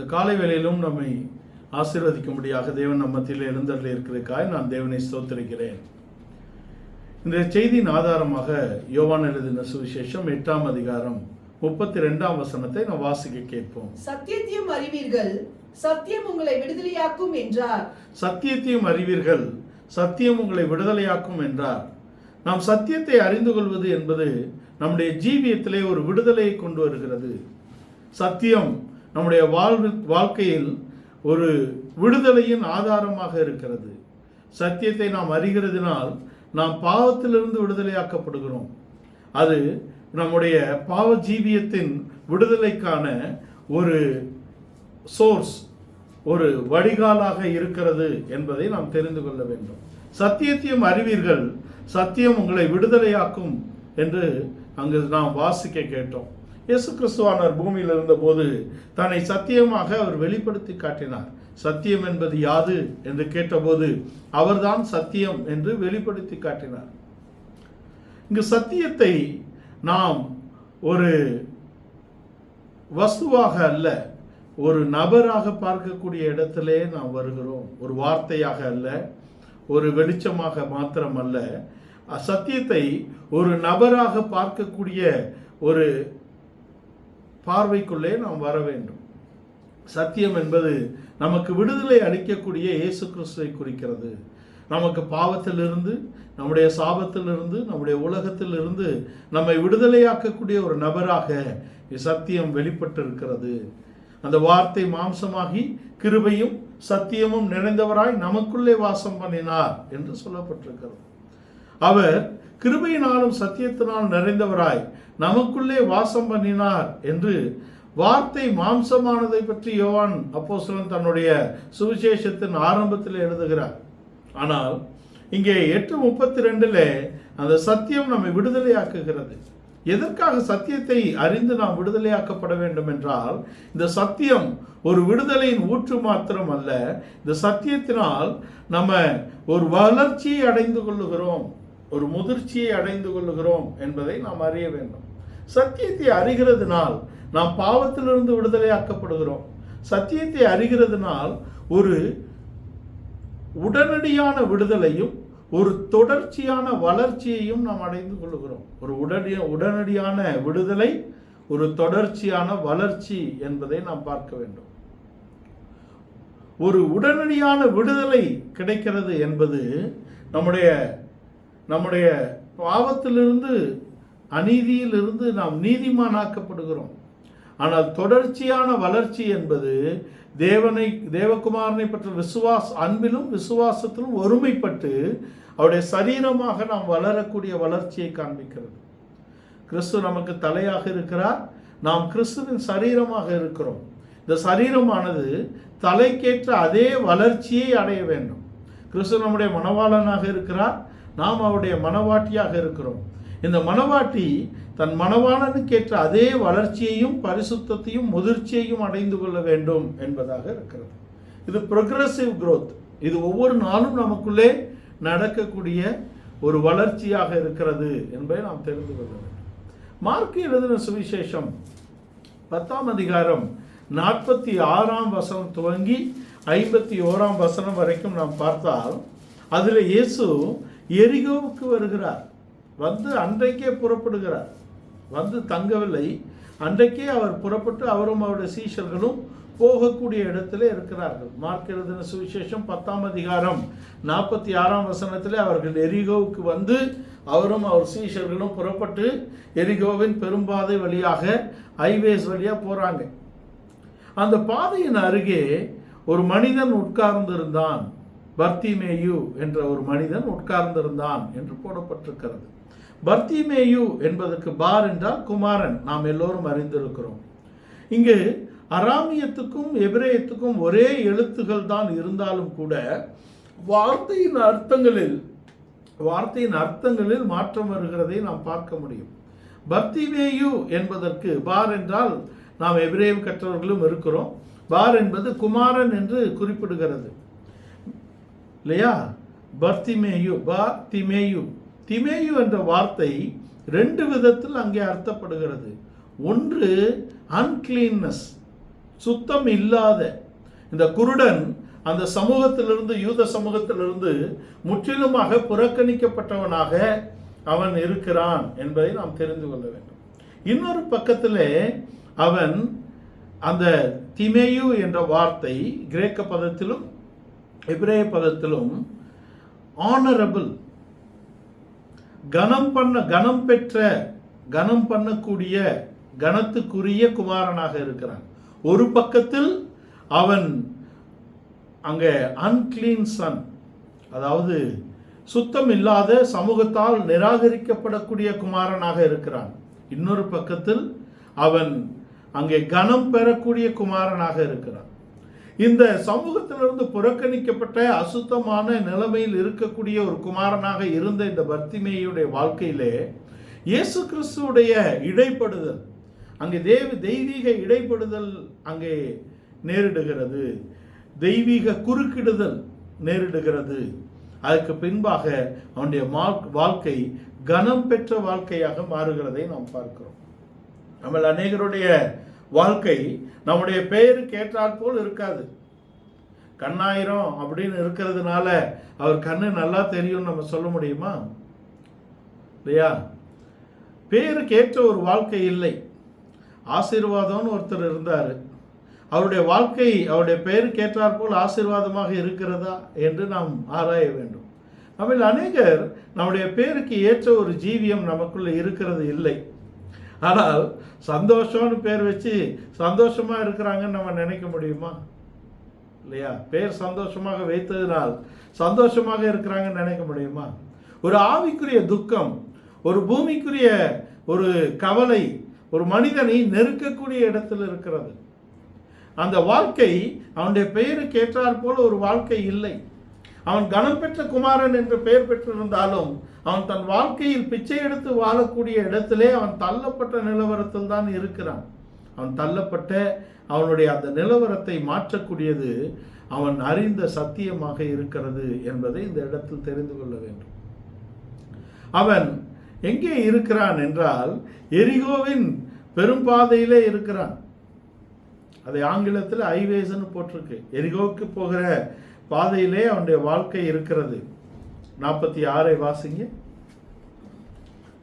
இந்த காலை வேளையிலும் நம்மை ஆசீர்வதிக்கும்படியாக தேவன் நம் மத்தியில் எழுந்தருளி இருக்கிறதுக்காய் நான் தேவனை ஸ்தோத்திரிக்கிறேன். இந்த செய்தியின் ஆதாரமாக யோவான் எழுதின சுவிசேஷம் 8ஆம் அதிகாரம் 32ஆம் வசனத்தை நாம் வாசிக்க கேட்போம். சத்தியத்தையும் அறிவீர்கள், சத்தியம் உங்களை விடுதலையாக்கும் என்றார். சத்தியத்தையும் அறிவீர்கள், சத்தியம் உங்களை விடுதலையாக்கும் என்றார். நாம் சத்தியத்தை அறிந்து கொள்வது என்பது நம்முடைய ஜீவியத்திலே ஒரு விடுதலையை கொண்டு வருகிறது. சத்தியம் நம்முடைய வாழ்க்கையில் ஒரு விடுதலையின் ஆதாரமாக இருக்கிறது. சத்தியத்தை நாம் அறிகிறதினால் நாம் பாவத்திலிருந்து விடுதலையாக்கப்படுகிறோம். அது நம்முடைய பாவ ஜீவியத்தின் விடுதலைக்கான ஒரு சோர்ஸ், ஒரு வடிகாலாக இருக்கிறது என்பதை நாம் தெரிந்து கொள்ள வேண்டும். சத்தியத்தையும் அறிவீர்கள், சத்தியம் உங்களை விடுதலையாக்கும் என்று அங்கு நாம் வாசிக்க கேட்டோம். இயேசு கிறிஸ்துவானவர் பூமியில் இருந்தபோது தன்னை சத்தியமாக அவர் வெளிப்படுத்தி காட்டினார். சத்தியம் என்பது யாது என்று கேட்டபோது அவர்தான் சத்தியம் என்று வெளிப்படுத்தி காட்டினார். இங்கு சத்தியத்தை நாம் ஒரு வஸ்துவாக அல்ல, ஒரு நபராக பார்க்கக்கூடிய இடத்திலே நாம் வருகிறோம். ஒரு வார்த்தையாக அல்ல, ஒரு வெளிச்சமாக மாத்திரம் அல்ல. சத்தியத்தை ஒரு நபராக பார்க்கக்கூடிய ஒரு பார்வைக்குள்ளே நாம் வர வேண்டும். சத்தியம் என்பது நமக்கு விடுதலை அளிக்கக்கூடிய இயேசு கிறிஸ்துவை குறிக்கிறது. நமக்கு பாவத்திலிருந்து, நம்முடைய சாபத்திலிருந்து, நம்முடைய உலகத்திலிருந்து நம்மை விடுதலையாக்கக்கூடிய ஒரு நபராக சத்தியம் வெளிப்பட்டு இருக்கிறது. அந்த வார்த்தை மாம்சமாகி கிருபையும் சத்தியமும் நிறைந்தவராய் நமக்குள்ளே வாசம் பண்ணினார் என்று சொல்லப்பட்டிருக்கிறது. அவர் கிருபையினாலும் சத்தியத்தினால் நிறைந்தவராய் நமக்குள்ளே வாசம் பண்ணினார் என்று வார்த்தை மாம்சமானதை பற்றி யோவான் அப்போஸ்தலன் தன்னுடைய சுவிசேஷத்தின் ஆரம்பத்தில் எழுதுகிறார். ஆனால் இங்கே 8:32 அந்த சத்தியம் நம்மை விடுதலையாக்குகிறது. எதற்காக சத்தியத்தை அறிந்து நாம் விடுதலையாக்கப்பட வேண்டும் என்றால், இந்த சத்தியம் ஒரு விடுதலையின் ஊற்று மாத்திரம் அல்ல. இந்த சத்தியத்தினால் நம்ம ஒரு வளர்ச்சியை அடைந்து கொள்ளுகிறோம், ஒரு முதிர்ச்சியை அடைந்து கொள்ளுகிறோம் என்பதை நாம் அறிய வேண்டும். சத்தியத்தை அறிகிறதுனால் நாம் பாவத்திலிருந்து விடுதலையாக்கப்படுகிறோம். சத்தியத்தை அறிகிறதுனால் ஒரு உடனடியான விடுதலையும் ஒரு தொடர்ச்சியான வளர்ச்சியையும் நாம் அடைந்து கொள்ளுகிறோம். ஒரு உடனடியான விடுதலை, ஒரு தொடர்ச்சியான வளர்ச்சி என்பதை நாம் பார்க்க வேண்டும். ஒரு உடனடியான விடுதலை கிடைக்கிறது என்பது நம்முடைய பாவத்திலிருந்து, அநீதியிலிருந்து நாம் நீதிமானாக்கப்படுகிறோம். ஆனால் தொடர்ச்சியான வளர்ச்சி என்பது தேவகுமாரனை பற்ற அன்பிலும் விசுவாசத்திலும் ஒருமைப்பட்டு அவருடைய சரீரமாக நாம் வளரக்கூடிய வளர்ச்சியை காண்பிக்கிறது. கிறிஸ்து நமக்கு தலையாக இருக்கிறார், நாம் கிறிஸ்துவின் சரீரமாக இருக்கிறோம். இந்த சரீரமானது தலைக்கேற்ற அதே வளர்ச்சியை அடைய வேண்டும். கிறிஸ்து நம்முடைய மணவாளனாக இருக்கிறார், நாம் அவருடைய மணவாட்டியாக இருக்கிறோம். இந்த மணவாட்டி தன் மணவாளனுக்கேற்ற அதே வளர்ச்சியையும் பரிசுத்தத்தையும் முதிர்ச்சியையும் அடைந்து கொள்ள வேண்டும் என்பதாக இருக்கிறது. இது ப்ரொக்ரெசிவ் growth. இது ஒவ்வொரு நாளும் நமக்குள்ளே நடக்கக்கூடிய ஒரு வளர்ச்சியாக இருக்கிறது என்பதை நாம் தெரிந்து கொள்ள வேண்டும். மார்க் எழுதின சுவிசேஷம் 10ஆம் அதிகாரம் 46ஆம் வசனம் துவங்கி 51ஆம் வசனம் வரைக்கும் நாம் பார்த்தால், அதில் இயேசு எரிகோவுக்கு வருகிறார். வந்து அன்றைக்கே புறப்படுகிறார், வந்து தங்கவில்லை. அன்றைக்கே அவர் புறப்பட்டு அவரும் அவருடைய சீஷர்களும் போகக்கூடிய இடத்துல இருக்கிறார்கள். மார்க் எழுதின சுவிசேஷம் 10ஆம் அதிகாரம் 46ஆம் வசனத்திலே அவர்கள் எரிகோவுக்கு வந்து அவரும் அவர் சீஷர்களும் புறப்பட்டு எரிகோவின் பெரும்பாதை வழியாக, ஹைவேஸ் வழியாக போகிறாங்க. அந்த பாதையின் அருகே ஒரு மனிதன் உட்கார்ந்திருந்தான். பர்த்திமேயு என்ற ஒரு மனிதன் உட்கார்ந்திருந்தான் என்று போடப்பட்டிருக்கிறது. பர்த்திமேயு என்பதற்கு பார் என்றால் குமாரன், நாம் எல்லோரும் அறிந்திருக்கிறோம். இங்கு அராமியத்துக்கும் எபிரேயத்துக்கும் ஒரே எழுத்துகள் தான் இருந்தாலும் கூட வார்த்தையின் அர்த்தங்களில் மாற்றம் வருகிறதை நாம் பார்க்க முடியும். பர்த்திமேயு என்பதற்கு பார் என்றால் நாம் எபிரேயம் கற்றவர்களும் இருக்கிறோம். பார் என்பது குமாரன் என்று குறிப்பிடுகிறது இல்லையா? பர்த்திமேயு, திமேயு. திமேயு என்ற வார்த்தை 2 விதத்தில் அங்கே அர்த்தப்படுகிறது. ஒன்று அன்கிளீன்னஸ், சுத்தம் இல்லாத இந்த குருடன் அந்த சமூகத்திலிருந்து, யூத சமூகத்திலிருந்து முற்றிலுமாக புறக்கணிக்கப்பட்டவனாக அவன் இருக்கிறான் என்பதை நாம் தெரிந்து கொள்ள வேண்டும். இன்னொரு பக்கத்திலே அவன் அந்த திமேயு என்ற வார்த்தை கிரேக்க பதத்திலும் எபிரேய பதத்திலும் ஆனரபிள், கனம் பெற்ற, கனம் பண்ணக்கூடிய, கனத்துக்குரிய குமாரனாக இருக்கிறான். ஒரு பக்கத்தில் அவன் அங்கே அன்கிளீன் சன், அதாவது சுத்தம் இல்லாத, சமூகத்தால் நிராகரிக்கப்படக்கூடிய குமாரனாக இருக்கிறான். இன்னொரு பக்கத்தில் அவன் அங்கே கனம் பெறக்கூடிய குமாரனாக இருக்கிறான். இந்த சமூகத்திலிருந்து புறக்கணிக்கப்பட்ட அசுத்தமான நிலைமையில் இருக்கக்கூடிய ஒரு குமாரனாக இருந்த இந்த பர்த்திமேயுடைய வாழ்க்கையிலே இயேசு கிறிஸ்துவுடைய இடைப்படுதல், அங்கே தெய்வீக இடைப்படுதல் அங்கே நேரிடுகிறது, தெய்வீக குறுக்கிடுதல் நேரிடுகிறது. அதுக்கு பின்பாக அவனுடைய வாழ்க்கை கனம் பெற்ற வாழ்க்கையாக மாறுகிறதை நாம் பார்க்கிறோம். நம்ம அநேகருடைய வாழ்க்கை நம்முடைய பெயருக்கு ஏற்றாற்போல் இருக்காது. கண்ணாயிரம் அப்படின்னு இருக்கிறதுனால அவர் கண்ணு நல்லா தெரியும் நம்ம சொல்ல முடியுமா? இல்லையா? பேருக்கு ஏற்ற ஒரு வாழ்க்கை இல்லை. ஆசீர்வாதம்னு ஒருத்தர் இருந்தார். அவருடைய வாழ்க்கை அவருடைய பெயருக்கு ஏற்றாற்போல் ஆசீர்வாதமாக இருக்கிறதா என்று நாம் ஆராய வேண்டும். நம்மில் அநேகர் நம்முடைய பேருக்கு ஏற்ற ஒரு ஜீவியம் நமக்குள்ள இருக்கிறது இல்லை. ஆனால் சந்தோஷம்னு பேர் வச்சு சந்தோஷமா இருக்கிறாங்கன்னு நம்ம நினைக்க முடியுமா? இல்லையா? பேர் சந்தோஷமாக வைத்ததினால் சந்தோஷமாக இருக்கிறாங்கன்னு நினைக்க முடியுமா? ஒரு ஆவிக்குரிய துக்கம், ஒரு பூமிக்குரிய ஒரு கவலை ஒரு மனிதனை நெருக்கக்கூடிய இடத்தில் இருக்கிறது. அந்த வாழ்க்கை அவனுடைய பெயருக்கு ஏற்றாற் போல ஒரு வாழ்க்கை இல்லை. அவன் கனம் பெற்ற குமாரன் என்று பெயர் பெற்றிருந்தாலும் அவன் தன் வாழ்க்கையில் பிச்சை எடுத்து வாழக்கூடிய இடத்திலே அவன் தள்ளப்பட்ட நிலவரத்தில் தான் இருக்கிறான். அவன் தள்ளப்பட்ட அவனுடைய அந்த நிலவரத்தை மாற்றக்கூடியது அவன் அறிந்த சத்தியமாக இருக்கிறது என்பதை இந்த இடத்தில் தெரிந்து கொள்ள வேண்டும். அவன் எங்கே இருக்கிறான் என்றால் எரிகோவின் பெரும்பாதையிலே இருக்கிறான். அதை ஆங்கிலத்தில் ஹைவேஸ்ன்னு போட்டிருக்கு. எரிகோவுக்கு போகிற பாதையிலே அவனுடைய வாழ்க்கை இருக்கிறது. 46 வாசிங்க.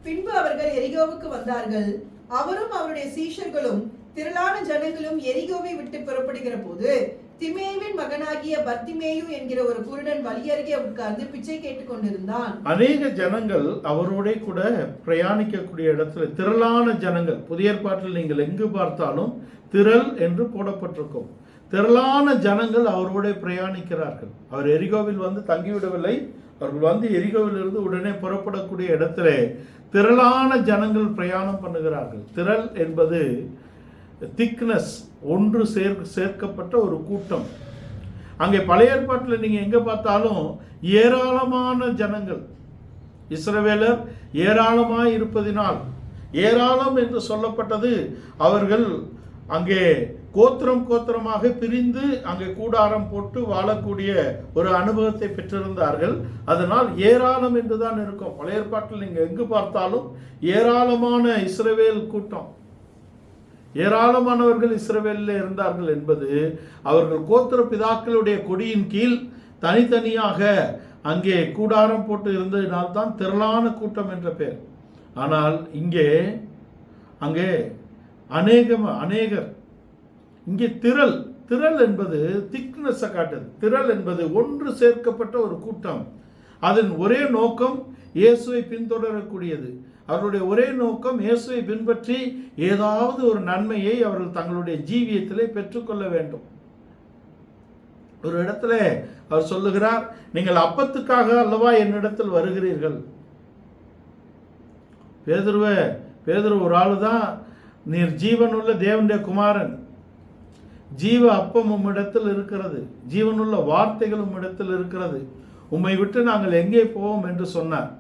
பின்பு அவர்கள் எரிகோவுக்கு வந்தார்கள். அவரும் அவருடைய சீஷர்களும் திரளான ஜனங்களும் எரிகோவை விட்டு புறப்படுகிற போது திமேயுவின் மகனாகிய பர்த்திமேயு என்கிற ஒரு குருடன் வழியருகே உட்கார்ந்து பிச்சை கேட்டுக் கொண்டிருந்தான். அநேக ஜனங்கள் அவரோட கூட பிரயாணிக்கக்கூடிய இடத்துல திரளான ஜனங்கள். புதிய ஏற்பாட்டில் நீங்கள் எங்கு பார்த்தாலும் திரள் என்று போடப்பட்டிருக்கும். திரளான ஜனங்கள் அவரோட பிரயாணிக்கிறார்கள். அவர் எரிகோவில் வந்து தங்கிவிடவில்லை. அவர்கள் வந்து எரிகோவிலிருந்து உடனே புறப்படக்கூடிய இடத்துல திரளான ஜனங்கள் பிரயாணம் பண்ணுகிறார்கள். திரள் என்பது திக்னஸ், ஒன்று சேர்க்கப்பட்ட ஒரு கூட்டம். அங்கே பழைய ஏற்பாட்டில் நீங்கள் எங்கே பார்த்தாலும் ஏராளமான ஜனங்கள். இஸ்ரவேலர் ஏராளமாய் இருப்பதினால் ஏராளம் என்று சொல்லப்பட்டது. அவர்கள் அங்கே கோத்திரமாக பிரிந்து அங்கே கூடாரம் போட்டு வாழக்கூடிய ஒரு அனுபவத்தை பெற்றிருந்தார்கள். அதனால் ஏராளம் என்றுதான் இருக்கும். பழைய ஏற்பாட்டில் நீங்கள் எங்கு பார்த்தாலும் ஏராளமான இஸ்ரவேல் கூட்டம், ஏராளமானவர்கள் இஸ்ரவேலில் இருந்தார்கள் என்பது அவர்கள் கோத்திர பிதாக்களுடைய கொடியின் கீழ் தனித்தனியாக அங்கே கூடாரம் போட்டு இருந்ததினால்தான் திரளான கூட்டம் என்ற பெயர். ஆனால் இங்கே அங்கே அநேகர். இங்கே திரள் என்பது திக்னஸை காட்டுது. திரள் என்பது ஒன்று சேர்க்கப்பட்ட ஒரு கூட்டம். அதன் ஒரே நோக்கம் இயேசுவை பின்தொடரக்கூடியது. அவருடைய ஒரே நோக்கம் இயேசுவை பின்பற்றி ஏதாவது ஒரு நன்மையை அவர்கள் தங்களுடைய ஜீவியத்திலே பெற்றுக்கொள்ள வேண்டும். ஒரு இடத்துல அவர் சொல்லுகிறார், நீங்கள் அப்பத்துக்காக அல்லவா என்னிடத்தில் வருகிறீர்கள். பேதுரு ஒரு ஆளு தான், நீர் ஜீவனுள்ள தேவனுடைய குமாரன், ஜீவ அப்பம் உம்மிடத்தில் இருக்கிறது, ஜீவனுள்ள வார்த்தைகள் உம்மிடத்தில் இருக்கிறது, உம்மை விட்டு நாங்கள் எங்கே போவோம் என்று சொன்னார்.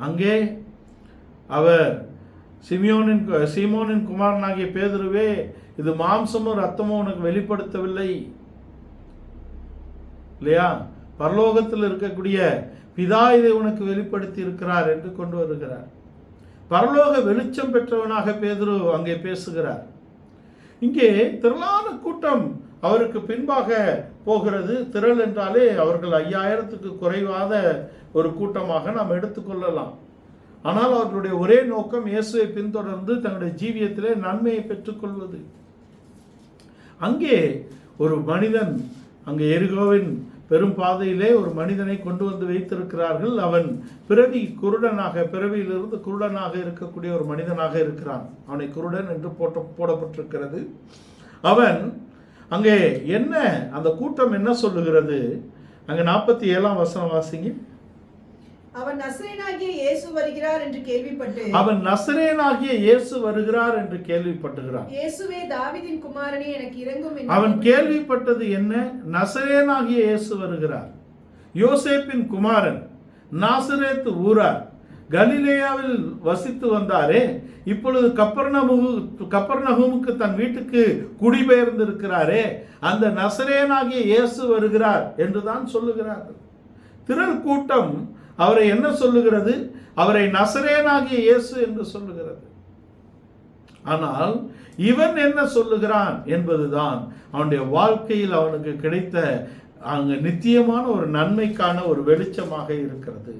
அங்கே அவர் சீமோனின் குமாரனாகிய பேதுருவே, இது மாம்சமும் ரத்தமும் உனக்கு வெளிப்படுத்தவில்லை, இல்லையா, பரலோகத்தில் இருக்கக்கூடிய பிதா இதை உனக்கு வெளிப்படுத்தி இருக்கிறார் என்று கொண்டு வருகிறார். பரலோக வெளிச்சம் பெற்றவனாக பேதுரு அங்கே பேசுகிறார். இங்கே திரளான கூட்டம் அவருக்கு பின்பாக போகிறது. திரள் என்றாலே அவர்கள் 5000க்கு குறைவாத ஒரு கூட்டமாக நாம் எடுத்துக்கொள்ளலாம். ஆனால் அவர்களுடைய ஒரே நோக்கம் இயேசுவை பின்தொடர்ந்து தன்னுடைய ஜீவியத்திலே நன்மையை பெற்றுக்கொள்வது. அங்கே ஒரு மனிதன், அங்கே எரிகோவின் பெரும் பாதையிலே ஒரு மனிதனை கொண்டு வந்து வைத்திருக்கிறார்கள். அவன் பிறவியிலிருந்து குருடனாக இருக்கக்கூடிய ஒரு மனிதனாக இருக்கிறான். அவனை குருடன் என்று போடப்பட்டிருக்கிறது. அவன் அங்கே என்ன, அந்த கூட்டம் என்ன சொல்லுகிறது? அங்கே 47ஆம் வசனம் வாசிங்க. அவன் நசரேயனாகிய இயேசு வருகிறார் என்று கேள்விப்பட்டுகிறான். இயேசுவே தாவீதின் குமாரனே எனக்கு இரங்கும் என்று அவன் கேள்விப்பட்டது என்ன? நசரேயனாகிய இயேசு வருகிறார், யோசேப்பின் குமாரன், நாசரேத்து ஊரார், கலிலேயாவில் வசித்து வந்தாரே, இப்பொழுது கப்பர்நகூமுக்கு தன் வீட்டுக்கு குடிபெயர்ந்திருக்கிறாரே, அந்த நசரேயனாகிய இயேசு வருகிறார் என்றுதான் சொல்லுகிறார்கள். திரள் கூட்டம் அவரை என்ன சொல்லுகிறது? அவரை நசரேயனாகிய இயேசு என்று சொல்லுகிறது. ஆனால் இவன் என்ன சொல்லுகிறான் என்பதுதான் அவனுடைய வாழ்க்கையில் அவனுக்கு கிடைத்த அங்கு நித்தியமான ஒரு நன்மைக்கான ஒரு வெளிச்சமாக இருக்கிறது.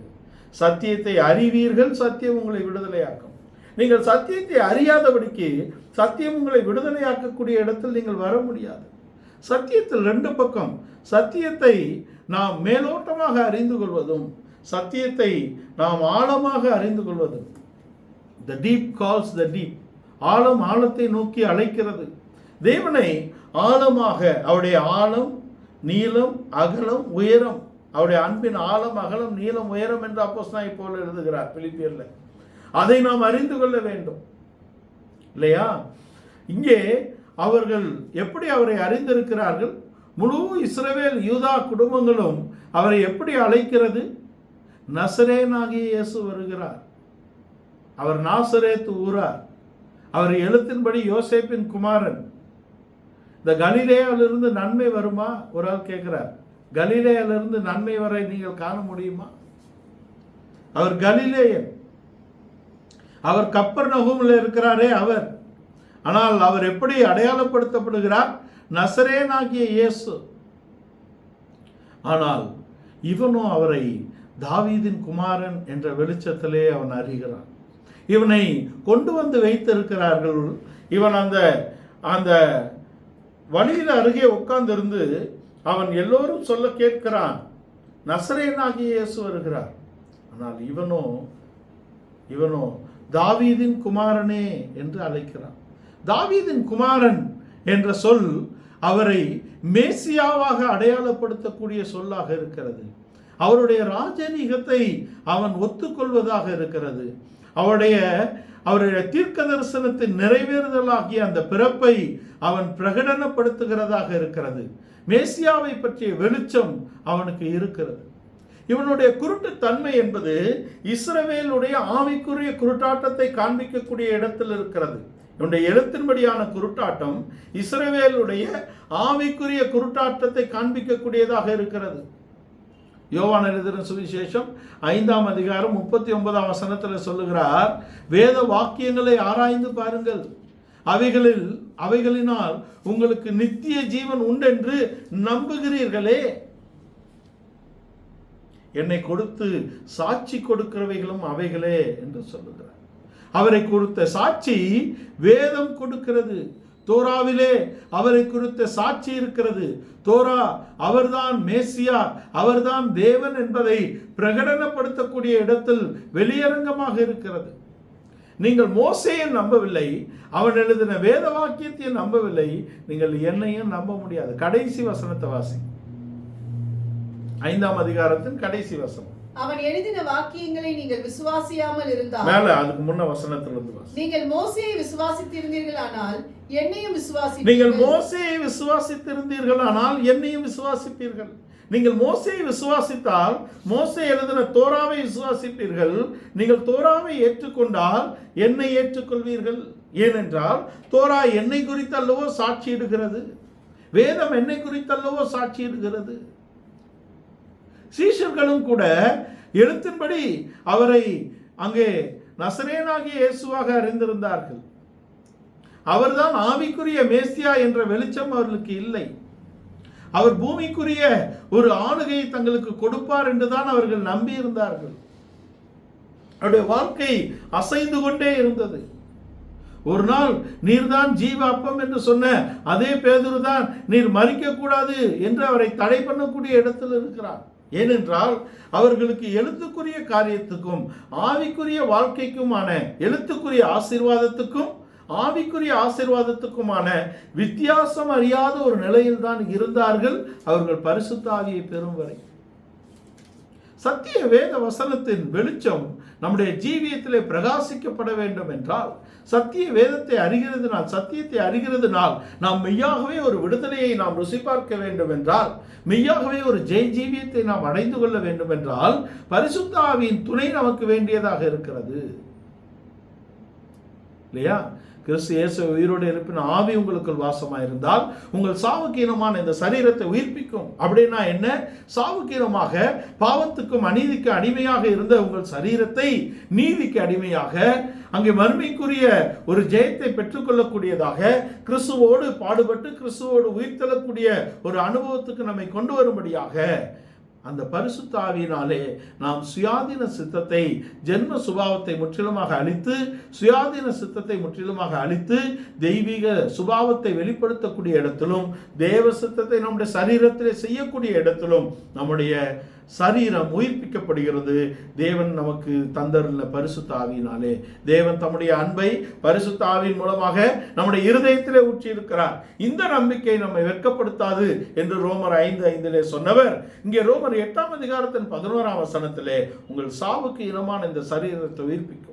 சத்தியத்தை அறிவீர்கள், சத்தியம் உங்களை விடுதலையாக்கும். நீங்கள் சத்தியத்தை அறியாதபடிக்கு சத்தியம் உங்களை விடுதலையாக்கக்கூடிய இடத்தில் நீங்கள் வர முடியாது. சத்தியத்தில் 2 பக்கம். சத்தியத்தை நாம் மேலோட்டமாக அறிந்து கொள்வதும், சத்தியத்தை நாம் ஆழமாக அறிந்து கொள்வதும். The deep calls the deep. ஆழம் ஆழத்தை நோக்கி அழைக்கிறது. தேவனை ஆழமாக, அவருடைய ஆழம், நீளம், அகலம், உயரம், அவருடைய அன்பின் ஆழம், அகலம், நீளம், உயரம் என்று அப்போஸ்தலனாகிய பவுல் எழுதுகிறார் பிலிப்பியர்ல. அதை நாம் அறிந்து கொள்ள வேண்டும் இல்லையா? இங்கே அவர்கள் எப்படி அவரை அறிந்திருக்கிறார்கள்? முழு இஸ்ரவேல் யூதா குடும்பங்களும் அவரை எப்படி அழைக்கிறது? நசரேயனாகிய இயேசு வருகிறார், அவர் நாசரேத்து ஊரார், அவர் எழுத்தின்படி யோசேப்பின் குமாரன். இந்த கலிலேயாவிலிருந்து நன்மை வருமா? ஒரு ஆள் கேட்கிறார். கலிலேயாவிலிருந்து நன்மை வரை நீங்கள் காண முடியுமா? அவர் கலிலேயன், அவர் கப்பர்நகூமில் இருக்கிறாரே அவர். ஆனால் அவர் எப்படி அடையாளப்படுத்தப்படுகிறார்? நசரேயனாகிய இயேசு. ஆனால் இவனும் அவரை தாவீதின் குமாரன் என்ற வெளிச்சத்திலே அவன் அறிகிறான். இவனை கொண்டு வந்து வைத்திருக்கிறார்கள். இவன் அந்த வழியில் அருகே உட்கார்ந்திருந்து அவன் எல்லோரும் சொல்ல கேட்கிறான், நசரேயனாகிய இயேசு வருகிறார். ஆனால் இவனோ தாவீதின் குமாரனே என்று அழைக்கிறான். தாவீதின் குமாரன் என்ற சொல் அவரை மேசியாவாக அடையாளப்படுத்தக்கூடிய சொல்லாக இருக்கிறது. அவருடைய ராஜரீகத்தை அவன் ஒத்துக்கொள்வதாக இருக்கிறது. அவருடைய தீர்க்க தரிசனத்தின் நிறைவேறுதலாகிய அந்த பிறப்பை அவன் பிரகடனப்படுத்துகிறதாக இருக்கிறது. மேசியாவை பற்றிய வெளிச்சம் அவனுக்கு இருக்கிறது. இவனுடைய குருட்டு தன்மை என்பது இஸ்ரவேலுடைய ஆவிக்குரிய குருட்டாட்டத்தை காண்பிக்கக்கூடிய இடத்தில் இருக்கிறது. இவனுடைய எழுத்தின்படியான குருட்டாட்டம் இஸ்ரவேலுடைய ஆவிக்குரிய குருட்டாட்டத்தை காண்பிக்கக்கூடியதாக இருக்கிறது. யோவான் எழுதின சுவிசேஷம் 5ஆம் அதிகாரம் 39ஆம் வசனத்தில் சொல்லுகிறார், வேத வாக்கியங்களை ஆராய்ந்து பாருங்கள், அவைகளினால் உங்களுக்கு நித்திய ஜீவன் உண்டென்று நம்புகிறீர்களே. என்னை கொடுத்து சாட்சி கொடுக்கிறவைகளும் அவைகளே என்று சொல்லுகிறார். அவரை கொடுத்த சாட்சி வேதம் கொடுக்கிறது. தோராவிலே அவரை குறித்த சாட்சி இருக்கிறது. தோரா அவர்தான் மேசியா, அவர்தான் தேவன் என்பதை பிரகடனப்படுத்தக்கூடிய இடத்தில் வெளியரங்கமாக இருக்கிறது. நீங்கள் மோசேயை நம்பவில்லை, அவன் எழுதின வேத வாக்கியத்தை நம்பவில்லை, நீங்கள் என்னையும் நம்ப முடியாது. கடைசி வசனத்தை வாசி, 5ஆம் அதிகாரத்தின் கடைசி வசனம். அவன் எழுதின வாக்கியங்களை நீங்கள் விசுவாசியாமல் இருந்தால், மேல அதுக்கு முன்ன வசனத்திலிருந்து வாசி. நீங்கள் மோசேயை விசுவாசித்திருந்தீர்களானால் என்னையும் விசுவாசிப்பீர்கள். நீங்கள் மோசேயை விசுவாசித்திருந்தீர்களானால் என்னையும் விசுவாசிப்பீர்கள். நீங்கள் மோசேயை விசுவாசித்தால் மோசே எழுதின தோராவை விசுவாசிப்பீர்கள். நீங்கள் தோராவை ஏற்றுக்கொண்டால் என்னை ஏற்றுக்கொள்வீர்கள். ஏனென்றால் தோரா என்னை குறித்தல்லவோ சாட்சியிடுகிறது, வேதம் என்னை குறித்தல்லவோ சாட்சியிடுகிறது. சீஷர்களும் கூட எழுத்தின்படி அவரை அங்கே நசரேயனாகிய இயேசுவாக அறிந்திருந்தார்கள். அவர்தான் ஆவிக்குரிய மேசியா என்ற வெளிச்சம் அவர்களுக்கு இல்லை. அவர் பூமிக்குரிய ஒரு ஆளுகையை தங்களுக்கு கொடுப்பார் என்றுதான் அவர்கள் நம்பி இருந்தார்கள். அவருடைய வாழ்க்கை அசைந்து கொண்டே இருந்தது. ஒரு நாள் நீர்தான் ஜீவ அப்பம் என்று சொன்ன அதே பேதுரு தான் நீர் மரிக்க கூடாது என்று அவரை தடை பண்ணக்கூடிய இடத்தில் இருக்கிறார். ஏனென்றால் அவர்களுக்கு எழுத்துக்குரிய காரியத்துக்கும் ஆவிக்குரிய வாழ்க்கைக்குமான எழுத்துக்குரிய ஆசீர்வாதத்துக்கும் ஆவிக்குரிய ஆசீர்வாதத்துக்குமான வித்தியாசம் அறியாத ஒரு நிலையில் தான் இருந்தார்கள் அவர்கள் பரிசுத்த ஆவியை பெறும் வரை. சத்திய வேத வசனத்தின் வெளிச்சம் நம்முடைய ஜீவியத்திலே பிரகாசிக்கப்பட வேண்டும் என்றால், சத்திய வேதத்தை அறிகிறதுனால், சத்தியத்தை அறிகிறதுனால் நாம் மெய்யாகவே ஒரு விடுதலையை நாம் ருசி பார்க்க வேண்டும் என்றால், மெய்யாகவே ஒரு ஜீவியத்தை நாம் அடைந்து கொள்ள வேண்டும் என்றால், பரிசுத்த ஆவியின் துணை நமக்கு வேண்டியதாக இருக்கிறது. இல்லையா? கிறிஸ்து இயேசு உயிரோடு எழுப்பின ஆவி உங்களுக்குள் வாசமாயிருந்தால் உங்கள் சாவுக்கீனமான இந்த சரீரத்தை உயிர்ப்பிக்கும். அப்படின்னா என்ன? சாவுக்கீனமாக பாவத்துக்கும் அநீதிக்கு அடிமையாக இருந்த உங்கள் சரீரத்தை நீதிக்கு அடிமையாக, அங்கே மறுமைக்குரிய ஒரு ஜெயத்தை பெற்றுக்கொள்ளக்கூடியதாக, கிறிஸ்துவோடு பாடுபட்டு கிறிஸ்துவோடு உயிர்த்தெழக்கூடிய ஒரு அனுபவத்துக்கு நம்மை கொண்டு வரும்படியாக அந்த பரிசுத்த ஆவியினாலே நாம் சுயாதீன சித்தத்தை, ஜென்ம சுபாவத்தை முற்றிலுமாக அழித்து, சுயாதீன சித்தத்தை முற்றிலுமாக அழித்து, தெய்வீக சுபாவத்தை வெளிப்படுத்தக்கூடிய இடத்திலும், தேவ சித்தத்தை நம்முடைய சரீரத்திலே செய்யக்கூடிய இடத்திலும் நம்முடைய சரீரம் உயிர்ப்பிக்கப்படுகிறது. தேவன் நமக்கு தந்தருள்ள பரிசுத்த ஆவியினாலே. தேவன் தம்முடைய அன்பை பரிசுத்த ஆவியின் மூலமாக நம்முடைய இருதயத்திலே ஊற்றி இருக்கிறார். இந்த நம்பிக்கை நம்மை வெட்கப்படுத்தாது என்று ரோமர் 5:5 சொன்னவர் இங்கே ரோமர் 8 அதிகாரத்தின் 11 வசனத்திலே உங்கள் சாவுக்கு இனமான இந்த சரீரத்தை உயிர்ப்பிக்கும்.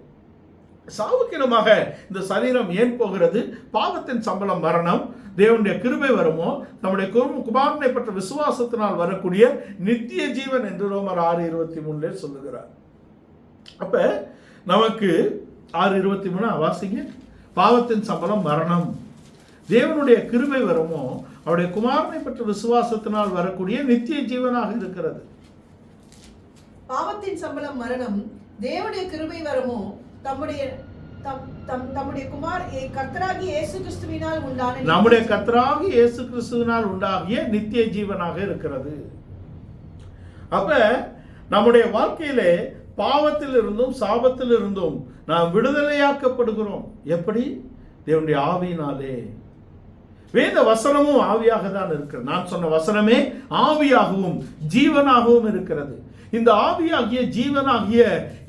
சாவுக்கிடமாக இந்த சரீரம் ஏன் போகிறது? பாவத்தின் சம்பளம் மரணம், தேவனுடைய கிருபை வருமோ நம்முடைய குமாரனை பற்ற விசுவாசத்தினால் வரக்கூடிய நித்திய ஜீவன் என்று ரோமர் 6:23 சொல்லுகிறார். அப்ப நமக்கு 6:23 வாசிங்க. பாவத்தின் சம்பளம் மரணம், தேவனுடைய கிருபை வருமோ அவருடைய குமாரனை பற்ற விசுவாசத்தினால் வரக்கூடிய நித்திய ஜீவனாக இருக்கிறது. பாவத்தின் சம்பளம் மரணம், தேவனுடைய கிருபை வருமோ தம்முடைய கர்த்தராகிய இயேசு கிறிஸ்துவினால் உண்டான நம்முடைய கர்த்தராகிய இயேசு கிறிஸ்துவினால் உண்டாகிய நித்திய ஜீவனாக இருக்கிறது. அப்ப நம்முடைய வாழ்க்கையிலே பாவத்தில் இருந்தும் சாபத்தில் இருந்தும் நாம் விடுதலையாக்கப்படுகிறோம். எப்படி? தேவனுடைய ஆவியினாலே. வேத வசனமும் ஆவியாக தான் இருக்கிறது. நான் சொன்ன வசனமே ஆவியாகவும் ஜீவனாகவும் இருக்கிறது. இந்த ஆவியாகிய ஜீவனாகிய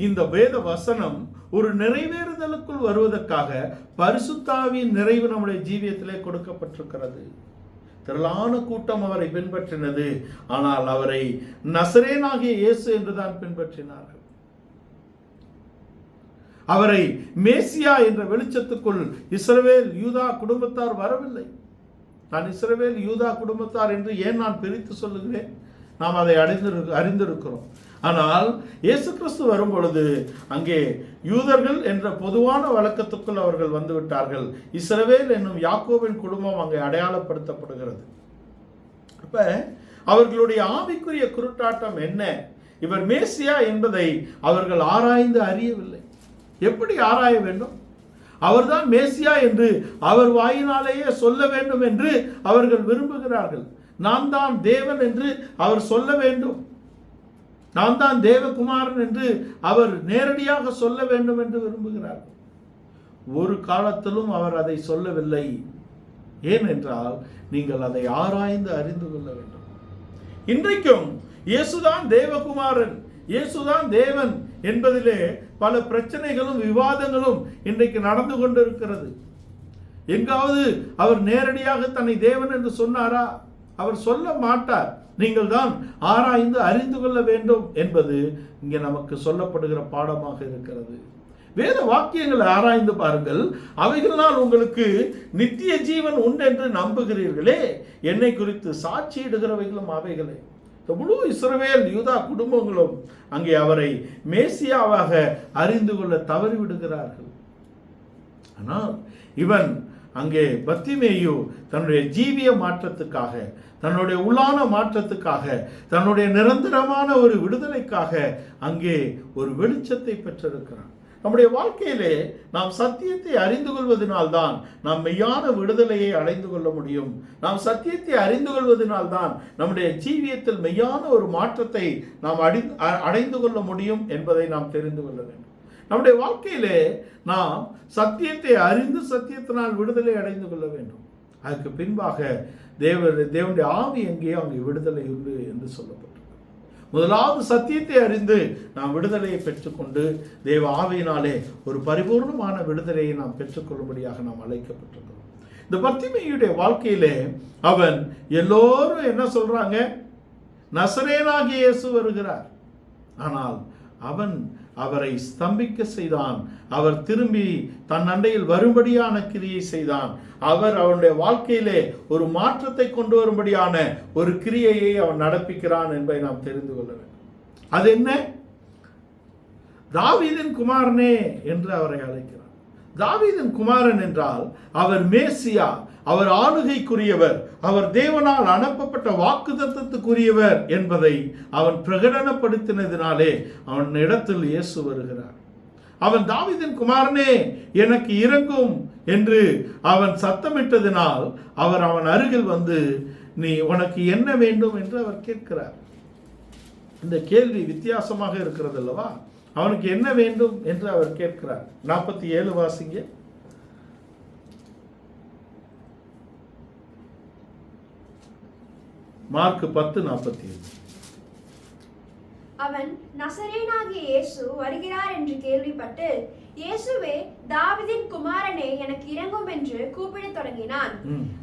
இந்த வேத வசனம் ஒரு நிறைவேறுதலுக்குள் வருவதற்காக பரிசுத்தாவியின் நிறைவு நம்முடைய ஜீவியத்திலே கொடுக்கப்பட்டிருக்கிறது. திரளான கூட்டம் அவரை பின்பற்றினது, ஆனால் அவரை நசரேனாகிய இயேசு என்றுதான் பின்பற்றினார்கள். அவரை மேசியா என்ற வெளிச்சத்துக்குள் இஸ்ரவேல் யூதா குடும்பத்தார் வரவில்லை. நான் இஸ்ரவேல் யூதா குடும்பத்தார் என்று ஏன் நான் பிரித்து சொல்லுகிறேன்? நாம் அதை அறிந்திருக்கிறோம். ஆனால் இயேசு கிறிஸ்து வரும் பொழுது அங்கே யூதர்கள் என்ற பொதுவான வழக்கத்துக்குள் அவர்கள் வந்துவிட்டார்கள். இஸ்ரவேல் என்னும் யாக்கோபின் குடும்பம் அங்கே அடையாளப்படுத்தப்படுகிறது. அப்ப அவர்களுடைய ஆவிக்குரிய குருட்டாட்டம் என்ன? இவர் மேசியா என்பதை அவர்கள் ஆராய்ந்து அறியவில்லை. எப்படி ஆராய வேண்டும்? அவர்தான் மேசியா என்று அவர் வாயினாலேயே சொல்ல வேண்டும் என்று அவர்கள் விரும்புகிறார்கள். நான் தான் தேவன் என்று அவர் சொல்ல வேண்டும், நான் தான் தேவகுமாரன் என்று அவர் நேரடியாக சொல்ல வேண்டும் என்று விரும்புகிறார். ஒரு காலத்திலும் அவர் அதை சொல்லவில்லை. ஏனென்றால் நீங்கள் அதை ஆராய்ந்து அறிந்து கொள்ள வேண்டும். இன்றைக்கும் இயேசுதான் தேவகுமாரன், இயேசுதான் தேவன் என்பதிலே பல பிரச்சனைகளும் விவாதங்களும் இன்றைக்கு நடந்து கொண்டிருக்கிறது. எங்காவது அவர் நேரடியாக தன்னை தேவன் என்று சொன்னாரா? அவர் சொல்ல மாட்டார். நீங்கள் தான் ஆராய்ந்து அறிந்து கொள்ள வேண்டும் என்பது இங்கே நமக்கு சொல்லப்படுகிற பாடமாக இருக்கிறது. வேத வாக்கியங்களை ஆராய்ந்து பாருங்கள், அவைகளால் உங்களுக்கு நித்திய ஜீவன் உண்டு என்று நம்புகிறீர்களே, என்னை குறித்து சாட்சியிடுகிறவைகளும் அவைகளே. முழு இஸ்ரவேல் யூதா குடும்பங்களும் அங்கே அவரை மேசியாவாக அறிந்து கொள்ள தவறிவிடுகிறார்கள். ஆனால் இவன் அங்கே பர்த்திமேயு தன்னுடைய ஜீவிய மாற்றத்துக்காக, தன்னுடைய உள்ளான மாற்றத்துக்காக, தன்னுடைய நிரந்தரமான ஒரு விடுதலைக்காக அங்கே ஒரு வெளிச்சத்தை பெற்றிருக்கிறான். நம்முடைய வாழ்க்கையிலே நாம் சத்தியத்தை அறிந்து கொள்வதனால்தான் நாம் மெய்யான விடுதலையை அடைந்து கொள்ள முடியும். நாம் சத்தியத்தை அறிந்து கொள்வதனால்தான் நம்முடைய ஜீவியத்தில் மெய்யான ஒரு மாற்றத்தை நாம் அடைந்து கொள்ள முடியும் என்பதை நாம் தெரிந்து கொள்ள வேண்டும். நம்முடைய வாழ்க்கையிலே நாம் சத்தியத்தை அறிந்து சத்தியத்தினால் விடுதலை அடைந்து கொள்ள வேண்டும். அதுக்கு பின்பாக தேவனுடைய ஆவி எங்கேயோ அங்கே விடுதலை உண்டு என்று சொல்லப்பட்டது. முதலாவது சத்தியத்தை அறிந்து நாம் விடுதலையை பெற்றுக்கொண்டு தேவ ஆவியினாலே ஒரு பரிபூர்ணமான விடுதலையை நாம் பெற்றுக்கொள்ளும்படியாக நாம் அழைக்கப்பட்டிருக்கிறோம். இந்த பர்த்திமேயுடைய வாழ்க்கையிலே அவன் எல்லோரும் என்ன சொல்றாங்க, நசரேயனாகிய இயேசு வருகிறார். ஆனால் அவன் அவரை ஸ்தம்பிக்க செய்தான். அவர் திரும்பி தன் அண்டையில் வரும்படியான கிரியை செய்தான். அவனுடைய வாழ்க்கையிலே ஒரு மாற்றத்தை கொண்டு வரும்படியான ஒரு கிரியையை அவன் நடப்பிக்கிறான் என்பதை நாம் தெரிந்து கொள்ள வேண்டும். அது என்ன? தாவீதின் குமாரனே என்று அவரை அழைக்கிறார். தாவீதின் குமாரன் என்றால் அவர் மேசியா, அவர் ஆளுகைக்குரியவர், அவர் தேவனால் அனுப்பப்பட்ட வாக்குத்தத்தத்துக்குரியவர் என்பதை அவன் பிரகடனப்படுத்தினதினாலே அவன் இடத்தில் இயேசு வருகிறார். அவன் தாவீதின் குமாரனே எனக்கு இரங்கும் என்று அவன் சத்தமிட்டதினால் அவர் அவன் அருகில் வந்து உனக்கு என்ன வேண்டும் என்று அவர் கேட்கிறார். இந்த கேள்வி வித்தியாசமாக இருக்கிறது அல்லவா? அவனுக்கு என்ன வேண்டும் என்று அவர் கேட்கிறார். 47 வாசிங்க. மார்க் 10:47. அவன் நசரேயனாகிய இயேசு வருகிறார் என்று கேள்விப்பட்டு, இயேசுவே தாவீதின் குமாரனே எனக்கு இரங்கும் என்று கூப்பிடத் தொடங்கினான்.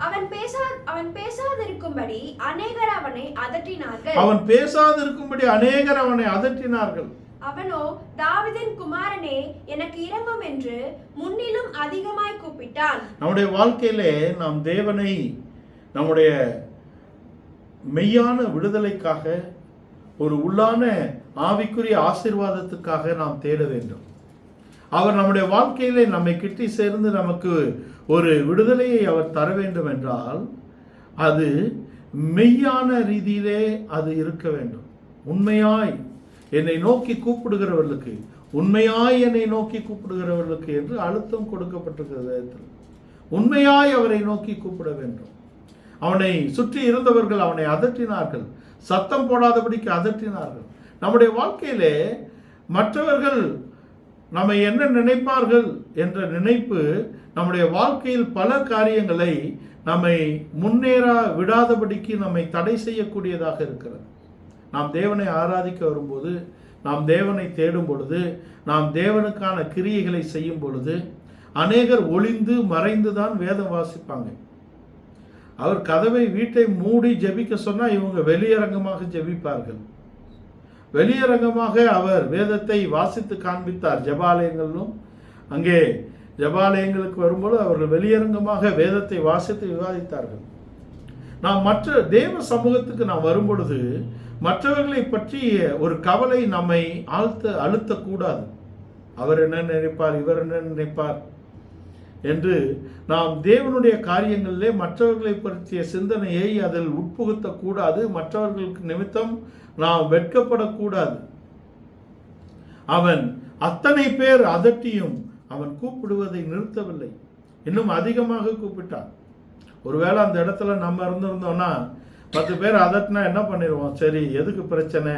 அவன் பேசாதிருக்கும்படி அநேகர் அவனை அதட்டினார்கள். அவனோ தாவீதின் குமாரனே எனக்கு இரங்கும் என்று முன்னிலும் அதிகமாய் கூப்பிட்டான். நம்முடைய வாழ்க்கையிலே நாம் தேவனை நம்முடைய மெய்யான விடுதலைக்காக, ஒரு உள்ளான ஆவிக்குரிய ஆசீர்வாதத்துக்காக நாம் தேட வேண்டும். அவர் நம்முடைய வாழ்க்கையிலே நம்மை கிட்டி சேர்ந்து நமக்கு ஒரு விடுதலையை அவர் தர வேண்டும் என்றால் அது மெய்யான ரீதியிலே அது இருக்க வேண்டும். உண்மையாய் என்னை நோக்கி கூப்பிடுகிறவர்களுக்கு, உண்மையாய் என்னை நோக்கி கூப்பிடுகிறவர்களுக்கு என்று அழுத்தம் கொடுக்கப்பட்டிருக்கிறது. உண்மையாய் அவரை நோக்கி கூப்பிட வேண்டும். அவனை சுற்றி இருந்தவர்கள் அவனை அதட்டினார்கள், சத்தம் போடாதபடிக்கு அதட்டினார்கள். நம்முடைய வாழ்க்கையிலே மற்றவர்கள் நம்மை என்ன நினைப்பார்கள் என்ற நினைப்பு நம்முடைய வாழ்க்கையில் பல காரியங்களை நம்மை முன்னேற விடாதபடிக்கு நம்மை தடை செய்யக்கூடியதாக இருக்கிறது. நாம் தேவனை ஆராதிக்க வரும்போது, நாம் தேவனை தேடும் பொழுது, நாம் தேவனுக்கான கிரியைகளை செய்யும் பொழுது அநேகர் ஒளிந்து மறைந்து தான் வேதம் வாசிப்பாங்க. அவர் கதவை வீட்டை மூடி ஜெபிக்க சொன்னால் இவங்க வெளியரங்கமாக ஜெபிப்பார்கள். வெளியரங்கமாக அவர் வேதத்தை வாசித்து காண்பித்தார். ஜெபாலயங்களிலும் அங்கே ஜெபாலயங்களுக்கு வரும்போது அவர்கள் வெளியரங்கமாக வேதத்தை வாசித்து விவாதித்தார்கள். நாம் மற்ற தேவ சமூகத்துக்கு நாம் வரும்பொழுது மற்றவர்களை பற்றிய ஒரு கவலை நம்மை அழுத்தக்கூடாது. அவர் என்ன நினைப்பார், இவர் என்ன நினைப்பார் என்று நாம் தேவனுடைய காரியங்களிலே மற்றவர்களை பற்றிய சிந்தனையை அதில் உட்புகுத்தக்கூடாது. மற்றவர்களுக்கு நிமித்தம் நாம் வெட்கப்படக்கூடாது. அவன் அத்தனை பேர் அதட்டியும் அவன் கூப்பிடுவதை நிறுத்தவில்லை, இன்னும் அதிகமாக கூப்பிட்டான். ஒருவேளை அந்த இடத்துல நம்ம இருந்திருந்தோம்னா 10 பேர் அதட்டினா என்ன பண்ணிடுவோம்? சரி, எதுக்கு பிரச்சனை,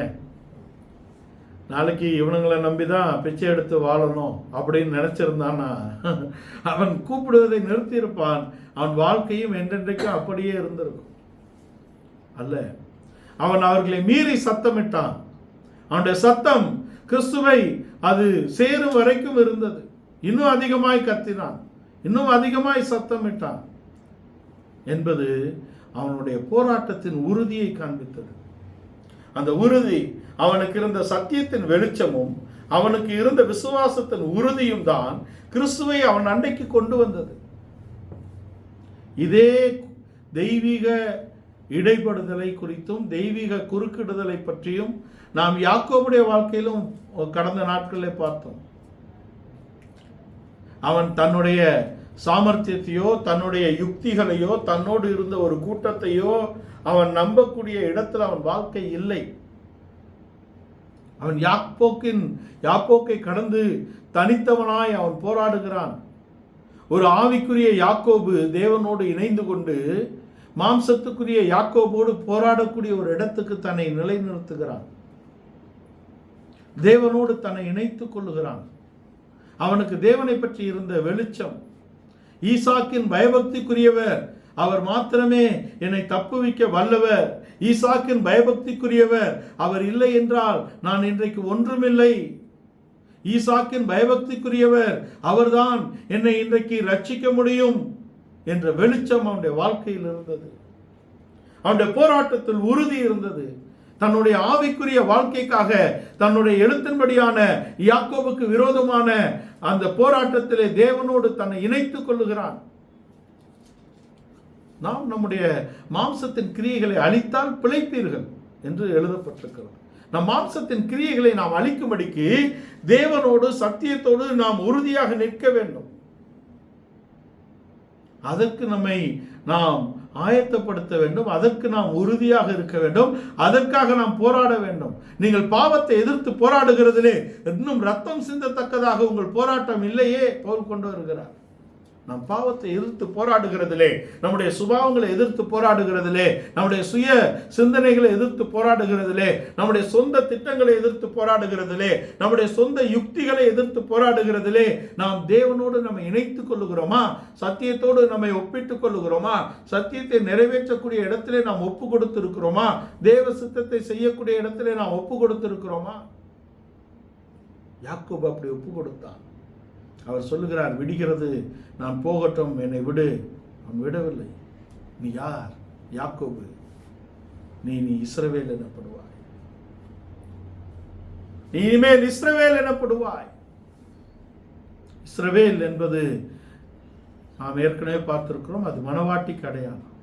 நாளைக்கு இவனுங்களை நம்பி தான் பிச்சை எடுத்து வாழணும் அப்படின்னு நினைச்சிருந்தான்னா அவன் கூப்பிடுவதை நிறுத்தியிருப்பான். அவன் வாழ்க்கையும் என்றென்றைக்கும் அப்படியே இருந்திருக்கும். அல்ல, அவன் அவர்களை மீறி சத்தமிட்டான். அவனுடைய சத்தம் கிறிஸ்துவை அது சேரும் வரைக்கும் இருந்தது. இன்னும் அதிகமாய் கத்தினான், இன்னும் அதிகமாய் சத்தமிட்டான் என்பது அவனுடைய போராட்டத்தின் உறுதியை காண்பித்தது. அந்த உறுதி அவனுக்கு இருந்த சத்தியத்தின் வெளிச்சமும் அவனுக்கு இருந்த விசுவாசத்தின் உறுதியும் தான் கிறிஸ்துவை அவன் அண்டைக்கு கொண்டு வந்தது. இதே தெய்வீக இடைப்படுதலை குறித்தும் தெய்வீக குறுக்கிடுதலை பற்றியும் நாம் யாக்கோபுடைய வாழ்க்கையிலும் கடந்த நாட்களில் பார்த்தோம். அவன் தன்னுடைய சாமர்த்தியத்தையோ தன்னுடைய யுக்திகளையோ தன்னோடு இருந்த ஒரு கூட்டத்தையோ அவன் நம்பக்கூடிய இடத்தில் அவன் வாழ்க்கை இல்லை. அவன் யாப்போக்கை கடந்து தனித்தவனாய் அவன் போராடுகிறான். ஒரு ஆவிக்குரிய யாக்கோபு தேவனோடு இணைந்து கொண்டு மாம்சத்துக்குரிய யாக்கோபோடு போராடக்கூடிய ஒரு இடத்துக்கு தன்னை நிலைநிறுத்துகிறான். தேவனோடு தன்னை இணைத்துக் கொள்ளுகிறான். அவனுக்கு தேவனை பற்றி இருந்த வெளிச்சம், ஈசாக்கின் பயபக்திக்குரியவர் அவர் மாத்திரமே என்னை தப்புவிக்க வல்லவர், ஈசாக்கின் பயபக்திக்குரியவர் அவர் இல்லை என்றால் நான் இன்றைக்கு ஒன்றுமில்லை, ஈசாக்கின் பயபக்திக்குரியவர் அவர்தான் என்னை இன்றைக்கு ரட்சிக்க முடியும் என்ற வெளிச்சம் அவனுடைய வாழ்க்கையில் இருந்தது. அவனுடைய போராட்டத்தில் உறுதி இருந்தது. தன்னுடைய ஆவிக்குரிய வாழ்க்கைக்காக தன்னுடைய எழுத்தின்படியான யாக்கோபுக்கு விரோதமான அந்த போராட்டத்திலே தேவனோடு தன்னை இணைத்துக் கொள்ளுகிறான். நாம் நம்முடைய மாம்சத்தின் கிரியைகளை அழித்தால் பிழைப்பீர்கள் என்று எழுதப்பட்டிருக்கிறது. நம் மாம்சத்தின் கிரியைகளை நாம் அழிக்கும்படிக்கு தேவனோடு சத்தியத்தோடு நாம் உறுதியாக நிற்க வேண்டும். அதற்கு நம்மை நாம் ஆயத்தப்படுத்த வேண்டும். அதற்கு நாம் உறுதியாக இருக்க வேண்டும். அதற்காக நாம் போராட வேண்டும். நீங்கள் பாவத்தை எதிர்த்து போராடுகிறதிலே இன்னும் ரத்தம் சிந்தத்தக்கதாக உங்கள் போராட்டம் இல்லையே பவுல் கொண்டு வருகிறார். நாம் பாவத்தை எதிர்த்து போராடுகிறதிலே, நம்முடைய சுபாவங்களை எதிர்த்து போராடுகிறதிலே, நம்முடைய சுய சிந்தனைகளை எதிர்த்து போராடுகிறதிலே, நம்முடைய சொந்த திட்டங்களை எதிர்த்து போராடுகிறதிலே, நம்முடைய சொந்த யுக்திகளை எதிர்த்து போராடுகிறதிலே நாம் தேவனோடு நம்மை இணைத்துக் கொள்ளுகிறோமா? சத்தியத்தோடு நம்மை ஒப்பிட்டுக் கொள்ளுகிறோமா? சத்தியத்தை நிறைவேற்றக்கூடிய இடத்திலே நாம் ஒப்பு கொடுத்திருக்கிறோமா? தேவ சித்தத்தை செய்யக்கூடிய இடத்திலே நாம் ஒப்பு கொடுத்திருக்கிறோமா? யாக்கோபு அப்படி ஒப்பு கொடுத்தான். அவர் சொல்லுகிறார், விடுகிறது, நான் போகட்டும், என்னை விடு. அவன் விடவில்லை. நீ யார்? யாக்கோபு. நீ இஸ்ரவேல் எனப்படுவாய். நீ இனிமேல் இஸ்ரவேல் எனப்படுவாய். இஸ்ரவேல் என்பது நாம் ஏற்கனவே பார்த்திருக்கிறோம், அது மணவாட்டிக்கு அடையாளம்.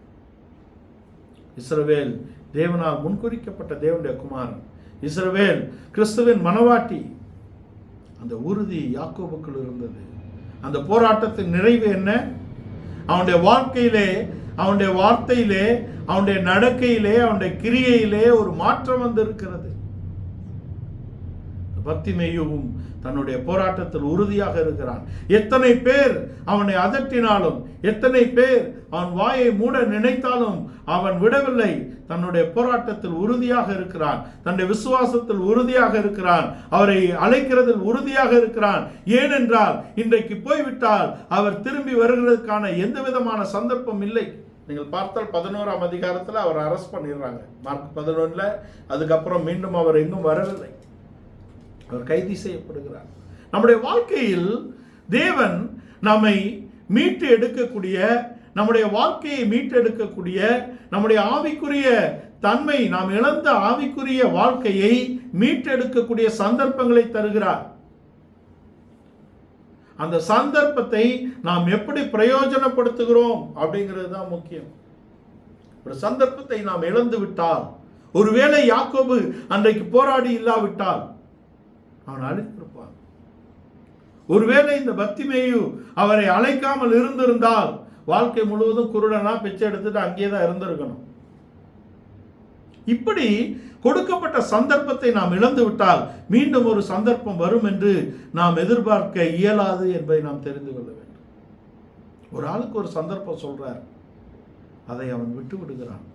இஸ்ரவேல் தேவனால் முன்குறிக்கப்பட்ட தேவனுடைய குமாரன். இஸ்ரவேல் கிறிஸ்துவின் மணவாட்டி. அந்த உறுதி யாக்கோபுக்குள் இருந்தது. அந்த போராட்டத்தின் நிறைவு என்ன? அவனுடைய வாழ்க்கையிலே, அவனுடைய வார்த்தையிலே, அவனுடைய நடக்கையிலே, அவனுடைய கிரியையிலே ஒரு மாற்றம் வந்திருக்கிறது. பர்த்திமேயுவும் தன்னுடைய போராட்டத்தில் உறுதியாக இருக்கிறான். எத்தனை பேர் அவனை அதட்டினாலும், எத்தனை பேர் அவன் வாயை மூட நினைத்தாலும் அவன் விடவில்லை. தன்னுடைய போராட்டத்தில் உறுதியாக இருக்கிறான். தன்னுடைய விசுவாசத்தில் உறுதியாக இருக்கிறான். அவரை அழைக்கிறதில் உறுதியாக இருக்கிறான். ஏனென்றால் இன்றைக்கு போய்விட்டால் அவர் திரும்பி வருகிறதுக்கான எந்த விதமான சந்தர்ப்பம் இல்லை. நீங்கள் பார்த்தால் 11ஆம் அதிகாரத்தில் அவர் அரெஸ்ட் பண்ணிடுறாங்க. மார்க் 11. அதுக்கப்புறம் மீண்டும் அவர் எங்கும் வரவில்லை. அவர் கைது செய்யப்படுகிறார். நம்முடைய வாழ்க்கையில் தேவன் நம்மை மீட்டு எடுக்கக்கூடிய, நம்முடைய வாழ்க்கையை மீட்டெடுக்கக்கூடிய, நம்முடைய ஆவிக்குரிய தன்மை, நாம் இழந்த ஆவிக்குரிய வாழ்க்கையை மீட்டெடுக்கக்கூடிய சந்தர்ப்பங்களை தருகிறார். அந்த சந்தர்ப்பத்தை நாம் எப்படி பிரயோஜனப்படுத்துகிறோம் அப்படிங்கிறது தான் முக்கியம். ஒரு சந்தர்ப்பத்தை நாம் இழந்து விட்டால், ஒருவேளை யாக்கோபு அன்றைக்கு போராடி இல்லாவிட்டால் அவன் அழித்திருப்பான். ஒருவேளை இந்த பர்த்திமேயு அவரை அழைக்காமல் இருந்திருந்தால் வாழ்க்கை முழுவதும் குருடனா பிச்சை எடுத்துட்டு அங்கேயே தான் இருந்திருக்கணும். இப்படி கொடுக்கப்பட்ட சந்தர்ப்பத்தை நாம் இழந்து விட்டால் மீண்டும் ஒரு சந்தர்ப்பம் வரும் என்று நாம் எதிர்பார்க்க இயலாது என்பதை நாம் தெரிந்து கொள்ள வேண்டும். ஒரு ஆளுக்கு ஒரு சந்தர்ப்பம் சொல்றார், அதை அவன் விட்டு விடுகிறான்.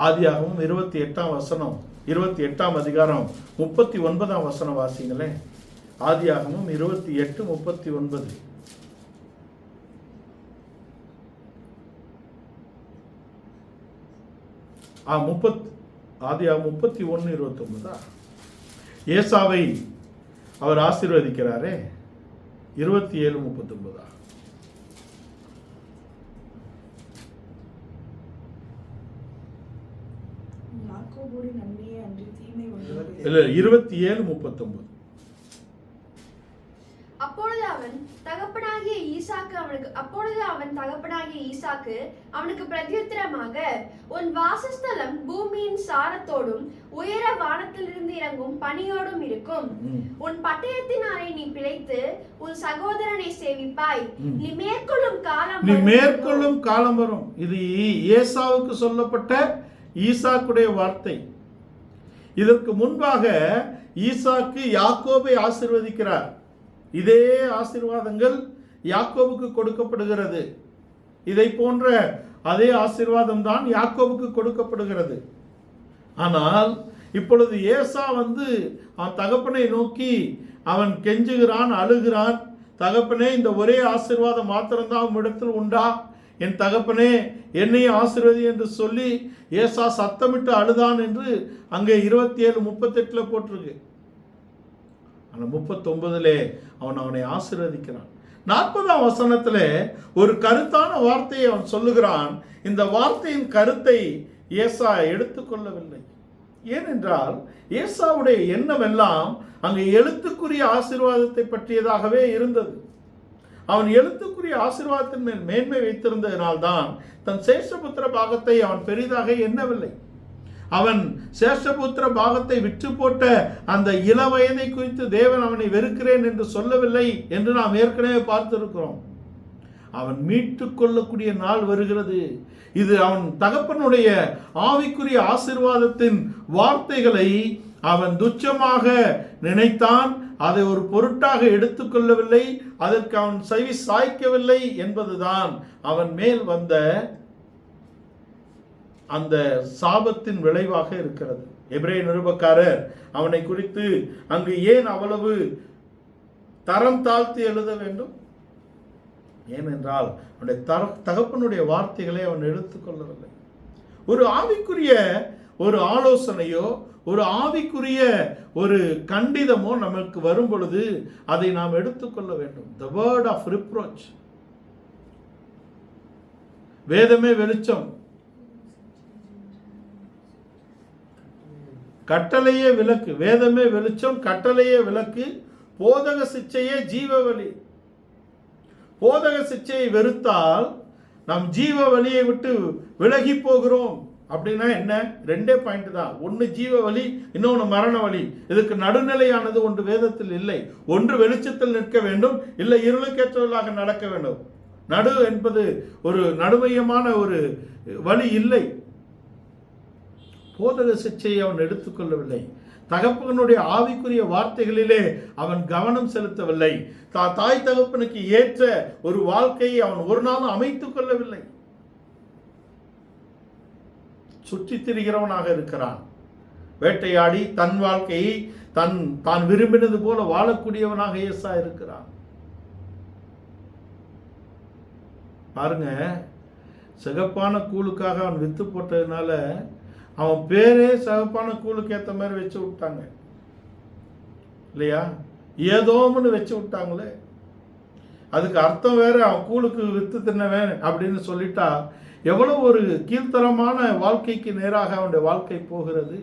ஆதியாகமம் 28ஆம் வசனம், 28ஆம் அதிகாரம் 39ஆம் வசனம் வாசிங்களே. ஆதியாகமம் 28:39. ஆதியாகமம் 31:29. ஏசாவை அவர் ஆசீர்வதிக்கிறாரே. 27:39. இல்ல, 27:39. அப்பொழுது அவன் தகப்பனாகிய ஈசாக்கு அவனுக்கு பிரத்யுத்தரமாக, உன் வாசஸ்தலம் பூமியின் சாரத்தோடும் உயர வானத்திலிருந்து இறங்கும் பனியோடும் இருக்கும். உன் பட்டயத்தினாலே நீ பிழைத்து உன் சகோதரனை சேவிப்பாய். நீ மேற்கொள்ளும் காலம் வரும். இது ஏசாவுக்கு சொல்லப்பட்ட ஈசாக்குடைய வார்த்தை. இதற்கு முன்பாக ஈசாக்கு யாக்கோபை ஆசீர்வதிக்கிறார். இதே ஆசீர்வாதங்கள் யாக்கோபுக்கு கொடுக்கப்படுகிறது. இதை போன்ற அதே ஆசீர்வாதம் தான் யாக்கோபுக்கு கொடுக்கப்படுகிறது. ஆனால் இப்பொழுது ஏசா அவன் தகப்பனை நோக்கி அவன் கெஞ்சுகிறான், அழுகிறான். தகப்பனே, இந்த ஒரே ஆசீர்வாதம் மாத்திரம்தான் உம்மிடத்தில் உண்டா? என் தகப்பனே, என்னையும் ஆசீர்வதி என்று சொல்லி ஏசா சத்தமிட்டு அழுதான் என்று அங்கே 27:38 போட்டிருக்கு. ஆனால் 39 அவனை ஆசீர்வதிக்கிறான். 40ஆம் வசனத்தில் ஒரு கருத்தான வார்த்தையை அவன் சொல்லுகிறான். இந்த வார்த்தையின் கருத்தை ஏசா எடுத்துக்கொள்ளவில்லை. ஏனென்றால் ஏசாவுடைய எண்ணம் எல்லாம் அங்கே எழுத்துக்குரிய ஆசீர்வாதத்தை பற்றியதாகவே இருந்தது. அவன் எழுத்துக்குரிய ஆசீர்வாதத்தின் மேல் மேன்மை வைத்திருந்ததினால்தான் தன் சேஷபுத்திர பாகத்தை அவன் பெரிதாக எண்ணவில்லை. அவன் சேஷபுத்திர பாகத்தை விற்று போட்ட அந்த இள வயதை குறித்து தேவன் அவனை வெறுக்கிறேன் என்று சொல்லவில்லை என்று நாம் ஏற்கனவே பார்த்திருக்கிறோம். அவன் மீட்டு கொள்ளக்கூடிய நாள் வருகிறது. இது அவன் தகப்பனுடைய ஆவிக்குரிய ஆசீர்வாதத்தின் வார்த்தைகளை அவன் துச்சமாக நினைத்தான். அதை ஒரு பொருட்டாக எடுத்துக்கொள்ளவில்லை. அதற்கு அவன் செவி சாய்க்கவில்லை என்பதுதான் அவன் மேல் வந்த அந்த சாபத்தின் விளைவாக இருக்கிறது. எபிரேய நிருபக்காரர் அவனை குறித்து அங்கு ஏன் அவ்வளவு தரம் தாழ்த்தி எழுத வேண்டும்? ஏனென்றால் அவனுடைய தகப்பனுடைய வார்த்தைகளை அவன் எடுத்துக்கொள்ளவில்லை. ஒரு ஆவிக்குரிய ஒரு ஆலோசனையோ ஒரு ஆவிக்குரிய ஒரு கண்டிதமோ நமக்கு வரும் பொழுது அதை நாம் எடுத்துக்கொள்ள வேண்டும். The word of reproach. வேதமே வெளிச்சம், கட்டளையே விளக்கு. வேதமே வெளிச்சம், கட்டளையே விளக்கு. போதக சிச்சையே ஜீவ வழி. போதக சிச்சையை வெறுத்தால் நாம் ஜீவ வழியை விட்டு விலகி போகிறோம். அப்படின்னா என்ன? 2 பாயிண்ட் தான். ஒன்று ஜீவ வழி, இன்னொன்று மரண வழி. இதுக்கு நடுநிலையானது ஒன்று வேதத்தில் இல்லை. ஒன்று வெளிச்சத்தில் நிற்க வேண்டும், இல்லை இருளுக்கேற்றவர்களாக நடக்க வேண்டும். நடு என்பது ஒரு நடுமையமான ஒரு வழி இல்லை. போதக சிச்சையை அவன் எடுத்துக்கொள்ளவில்லை. தகப்பனுடைய ஆவிக்குரிய வார்த்தைகளிலே அவன் கவனம் செலுத்தவில்லை. தாய் தகப்பனுக்கு ஏற்ற ஒரு வாழ்க்கையை அவன் ஒரு நாளும் அமைத்துக் கொள்ளவில்லை. சுற்றித் திரிகிறவனாக இருக்கிறான். வேட்டையாடி தன் வாழ்க்கையை தான் விரும்பினது போல வாழக்கூடியவனாக ஏசா இருக்கிறான். பாருங்க, சிகப்பான கூழுக்காக அவன் வித்து போட்டதுனால அவன் பேரே சிகப்பான கூழுக்கு ஏற்ற மாதிரி வச்சு விட்டாங்க இல்லையா? ஏதோம்னு வச்சு விட்டாங்களே. அதுக்கு அர்த்தம் வேற. அவன் கூழுக்கு வித்து தின்னவன் அப்படின்னு சொல்லிட்டா எவ்வளவு ஒரு கீழ்த்தரமான வாழ்க்கைக்கு நேராக அவனுடைய வாழ்க்கை போகிறது.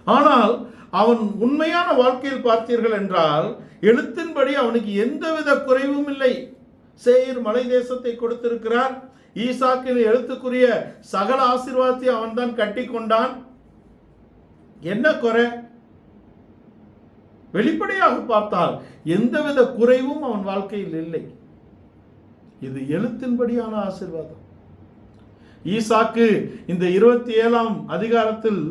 ஆனால் அவன் உண்மையான வாழ்க்கையில் பார்த்தீர்கள் என்றால் எழுத்தின்படி அவனுக்கு எந்தவித குறைவும் இல்லை. சேயீர் மலை தேசத்தை கொடுத்திருக்கிறார். ஈசாக்கின் எழுத்துக்குரிய சகல ஆசீர்வாதத்தை அவன் தான் கட்டி கொண்டான். என்ன குறை? வெளிப்படையாக பார்த்தால் எந்தவித குறைவும் அவன் வாழ்க்கையில் இல்லை. இது எழுத்தின்படியான ஆசீர்வாதம். ஈசாக்கு இந்த 27ஆம் அதிகாரத்தில்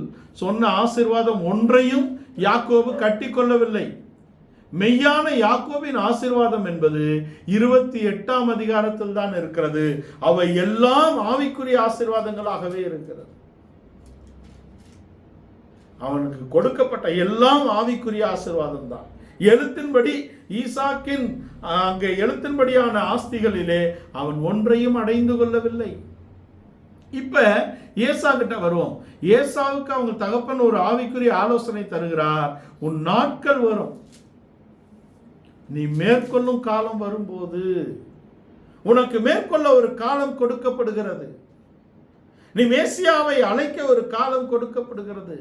சொன்ன ஆசீர்வாதம் ஒன்றையும் யாக்கோபு கட்டி கொள்ளவில்லை. மெய்யான யாக்கோபின் ஆசீர்வாதம் என்பது 28ஆம் அதிகாரத்தில் தான் இருக்கிறது. அவை எல்லாம் ஆவிக்குரிய ஆசீர்வாதங்களாகவே இருக்கிறது. அவனுக்கு கொடுக்கப்பட்ட எல்லாம் ஆவிக்குரிய ஆசீர்வாதம் தான். எழுத்தின்படி ஈசாக்கின் அங்கே எழுத்தின்படியான ஆஸ்திகளிலே அவன் ஒன்றையும் அடைந்து கொள்ளவில்லை. இப்ப ஏசா கிட்ட வருவோம். ஏசாவுக்கு அவங்க தகப்பன் ஒரு ஆவிக்குரிய ஆலோசனை தருகிறார். உன் நாட்கள் வரும், நீ மேற்கொள்ளும் காலம் வரும்போது உனக்கு மேற்கொள்ள ஒரு காலம் கொடுக்கப்படுகிறது. நீ மேசியாவை அழைக்க ஒரு காலம் கொடுக்கப்படுகிறது.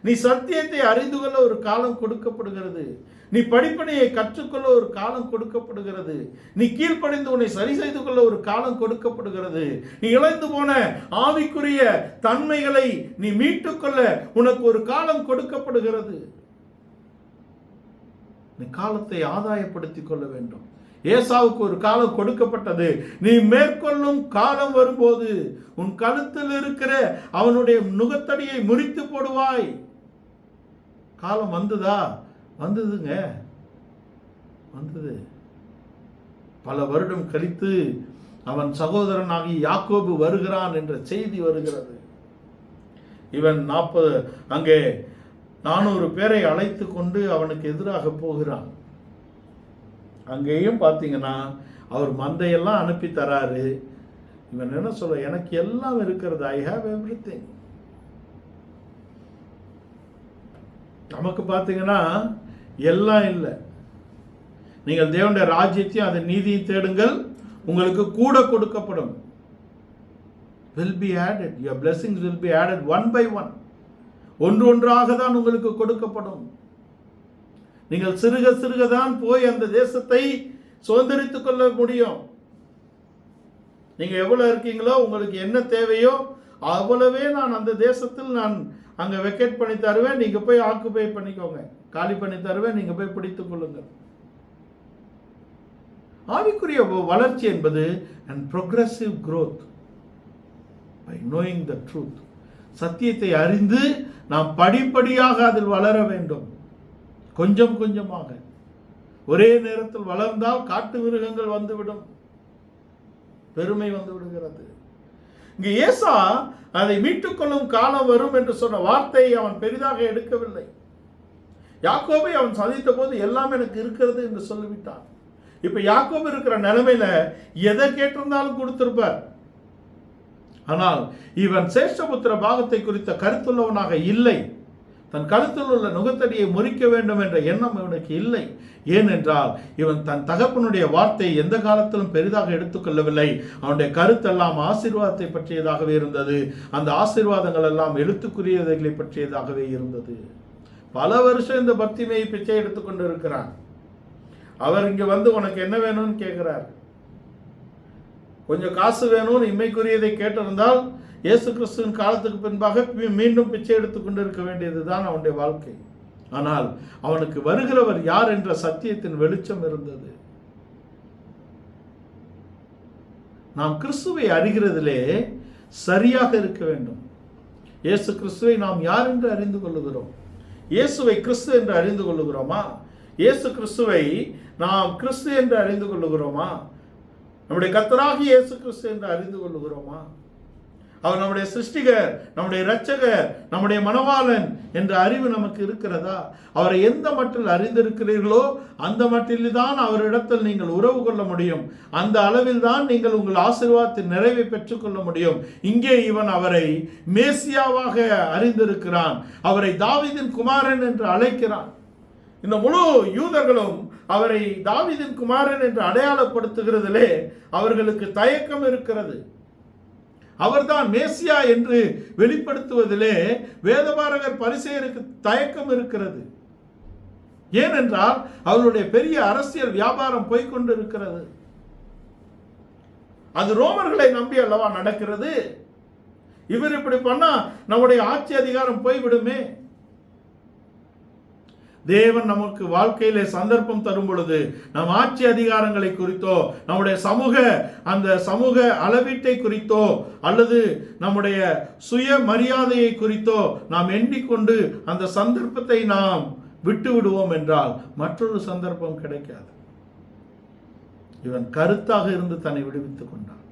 நீ சத்தியத்தை அறிந்து கொள்ள ஒரு காலம் கொடுக்கப்படுகிறது. நீ படிப்பனையை கற்றுக்கொள்ள ஒரு காலம் கொடுக்கப்படுகிறது. நீ கீழ்ப்படிந்து உன்னை சரி செய்து கொள்ள ஒரு காலம் கொடுக்கப்படுகிறது. நீ இழந்து போன ஆவிக்குரிய தன்மைகளை நீ மீட்டுக்கொள்ள உனக்கு ஒரு காலம் கொடுக்கப்படுகிறது. நீ காலத்தை ஆதாயப்படுத்திக் கொள்ள வேண்டும். ஏசாவுக்கு ஒரு காலம் கொடுக்கப்பட்டது. நீ மேற்கொள்ளும் காலம் வரும்போது உன் கழுத்தில் இருக்கிற அவனுடைய நுகத்தடியை முறித்து போடுவாய். காலம் வந்ததுங்க, வந்தது. பல வருடம் கழித்து அவன் சகோதரனாகி யாக்கோபு வருகிறான் என்ற செய்தி வருகிறது. இவன் 400 பேரை அழைத்து கொண்டு அவனுக்கு எதிராக போகிறான். அங்கேயும் பார்த்தீங்கன்னா அவர் மந்தையெல்லாம் அனுப்பி தராரு. இவன் என்ன சொல்ல, எனக்கு எல்லாம் இருக்கிறது, ஐ ஹாவ் எவ்ரிதிங். நமக்கு பார்த்தீங்கன்னா எல்லாம் இல்லை. நீங்கள் தேவனுடைய ராஜ்யத்தையும் அதன் நீதியும் தேடுங்கள், உங்களுக்கு கூட கொடுக்கப்படும். will be added, your blessings will be added one by one. ஒன்றாக தான் உங்களுக்கு கொடுக்கப்படும். நீங்கள் சிறுக சிறுக தான் போய் அந்த தேசத்தை சுதந்திரித்துக் கொள்ள முடியும். நீங்க எவ்வளவு இருக்கீங்களோ, உங்களுக்கு என்ன தேவையோ அவ்வளவே நான் அந்த தேசத்தில் நான் அங்க வெக்கேட் பண்ணி தருவேன், நீங்க போய் ஆக்குபை பண்ணிக்கோங்க, காலி பண்ணி தருவேன், நீங்க போய் பிடித்துக் கொள்ளுங்கள். ஆவிக்குரிய வளர்ச்சி என்பது and progressive growth by knowing the truth. சத்தியத்தை அறிந்து நாம் படிப்படியாக அதில் வளர வேண்டும். கொஞ்சம் கொஞ்சமாக. ஒரே நேரத்தில் வளர்ந்தால் காட்டு மிருகங்கள் வந்துவிடும், பெருமை வந்து விடுகிறது. இங்கு ஏசா அதை மீட்டுக்கொள்ளும் காலம் வரும் என்று சொன்ன வார்த்தையை அவன் பெரிதாக எடுக்கவில்லை. யாக்கோபை அவன் சந்தித்த போது எல்லாம் எனக்கு இருக்கிறது என்று சொல்லிவிட்டான். இப்ப யாக்கோபு இருக்கிற நிலைமையில எதை கேட்டிருந்தாலும் கொடுத்திருப்பார். ஆனால் இவன் சேஷ்டபுத்திர பாகத்தை குறித்த கருத்துள்ளவனாக இல்லை. தன் கழுத்தில் உள்ள நுகத்தடியை முறிக்க வேண்டும் என்ற எண்ணம் இவனுக்கு இல்லை. ஏனென்றால் இவன் தன் தகப்பனுடைய வார்த்தையை எந்த காலத்திலும் பெரிதாக எடுத்துக்கொள்ளவில்லை. அவனுடைய கருத்தெல்லாம் ஆசீர்வாதத்தை பற்றியதாகவே இருந்தது. அந்த ஆசீர்வாதங்கள் எல்லாம் எழுத்துக்குரியதைகளை பற்றியதாகவே இருந்தது. பல வருஷம் இந்த பர்த்திமேயு பிச்சை எடுத்துக்கொண்டு இருக்கிறான். அவர் இங்க வந்து உனக்கு என்ன வேணும்னு கேட்கிறார். கொஞ்சம் காசு வேணும்னு இம்மைக்குரியதை கேட்டிருந்தால் இயேசு கிறிஸ்துவின் காலத்துக்கு பின்பாக மீண்டும் பிச்சை எடுத்துக்கொண்டு இருக்க வேண்டியதுதான் அவனுடைய வாழ்க்கை. ஆனால் அவனுக்கு வருகிறவர் யார் என்ற சத்தியத்தின் வெளிச்சம் இருந்தது. நாம் கிறிஸ்துவை அறிகிறதிலே சரியாக இருக்க வேண்டும். இயேசு கிறிஸ்துவை நாம் யார் என்று அறிந்து கொள்ளுகிறோம்? இயேசுவை கிறிஸ்து என்று அறிந்து கொள்ளுகிறோமா? இயேசு கிறிஸ்துவை நாம் கிறிஸ்து என்று அறிந்து கொள்ளுகிறோமா? நம்முடைய கர்த்தராகிய இயேசு கிறிஸ்து என்று அறிந்து கொள்ளுகிறோமா? அவர் நம்முடைய சிருஷ்டிகர், நம்முடைய இரட்சகர், நம்முடைய மணவாளன் என்ற அறிவு நமக்கு இருக்கிறதா? அவரை எந்த மட்டில் அறிந்திருக்கிறீர்களோ அந்த மட்டில் தான் அவரிடத்தில் நீங்கள் உறவு கொள்ள முடியும். அந்த அளவில் தான் நீங்கள் உங்கள் ஆசீர்வாதத்தின் நிறைவை பெற்றுக்கொள்ள முடியும். இங்கே இவன் அவரை மேசியாவாக அறிந்திருக்கிறான். அவரை தாவீதின் குமாரன் என்று அழைக்கிறான். இந்த முழு யூதர்களும் அவரை தாவீதின் குமாரன் என்று அடையாளப்படுத்துகிறதிலே அவர்களுக்கு தயக்கம் இருக்கிறது. அவர்தான் மேசியா என்று வெளிப்படுத்துவதிலே வேதபாரகர் பரிசேயருக்கு தயக்கம் இருக்கிறது. ஏனென்றால் அவர்களுடைய பெரிய அரசியல் வியாபாரம் போய்கொண்டு இருக்கிறது. அது ரோமர்களை நம்பி அல்லவா நடக்கிறது. இவர் இப்படி பண்ணா நம்முடைய ஆட்சி அதிகாரம் போய்விடுமே. தேவன் நமக்கு வாழ்க்கையிலே சந்தர்ப்பம் தரும் பொழுது நம் ஆட்சி அதிகாரங்களை குறித்தோ, நம்முடைய சமூக அளவீட்டை குறித்தோ, அல்லது நம்முடைய சுய மரியாதையை குறித்தோ நாம் எண்ணிக்கொண்டு அந்த சந்தர்ப்பத்தை நாம் விட்டு விடுவோம் என்றால் மற்றொரு சந்தர்ப்பம் கிடைக்காது. இவன் கருத்தாக இருந்து தன்னை விடுவித்துக் கொண்டான்.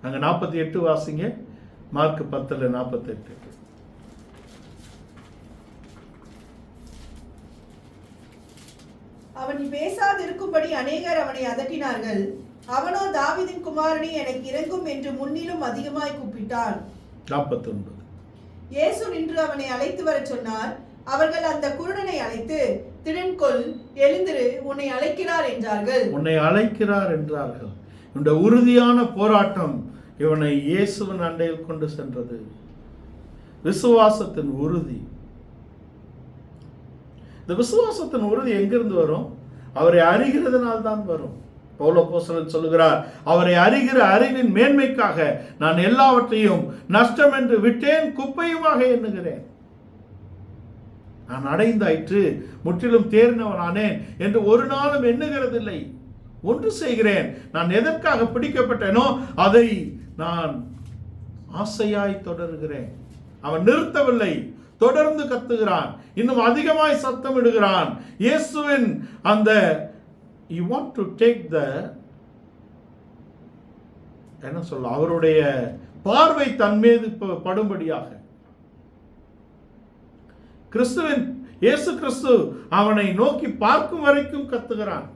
அங்க 48 வாசிங்க, மார்க் 10:48. அவன் பேசாதிருக்கும்படி அநேகர் அவனை அதட்டினார்கள். அவனோ தாவீதின் குமாரனே எனக்கு இறங்கும் என்று முன்னிலும் அதிகமாய் கூப்பிட்டான். 49. இயேசு நின்று அவனை அழைத்து வர சொன்னார். அவர்கள் அந்த குருடனை அழைத்து, திடன்கொள், எழுந்திரு, உன்னை அழைக்கிறார் என்றார்கள். உன்னை அழைக்கிறார் என்றார்கள். இந்த உறுதியான போராட்டம் இவனை இயேசுவின் அண்டையில் கொண்டு சென்றது. விசுவாசத்தின் உறுதி. இந்த விசுவாசத்தின் உறுதி எங்கிருந்து வரும்? அவரை அறிகிறதுனால் தான் வரும். பவுல் அப்போஸ்தலன் சொல்லுகிறார், அவரை அறிகிற அறிவின் மேன்மைக்காக நான் எல்லாவற்றையும் நஷ்டம் என்று விட்டேன், குப்பையுமாக எண்ணுகிறேன். நான் அடைந்தாயிற்று, முற்றிலும் தேர்ந்தவனானேன் என்று ஒரு நாளும் எண்ணுகிறதில்லை. ஒன்று செய்கிறேன், நான் எதற்காக பிடிக்கப்பட்டேனோ அதை நான் ஆசையாய் தொடர்கிறேன். அவன் நிறுத்தவில்லை, தொடர்ந்து கத்துகிறான், இன்னும் அதிகமாய் சத்தமிடுகிறான். இயேசுவின் அந்த you want to take the என்ன சொல்ல, அவருடைய பார்வை தன் மீது படும்படியாக இயேசு கிறிஸ்து அவனை நோக்கி பார்க்கும் வரைக்கும் கத்துகிறான்.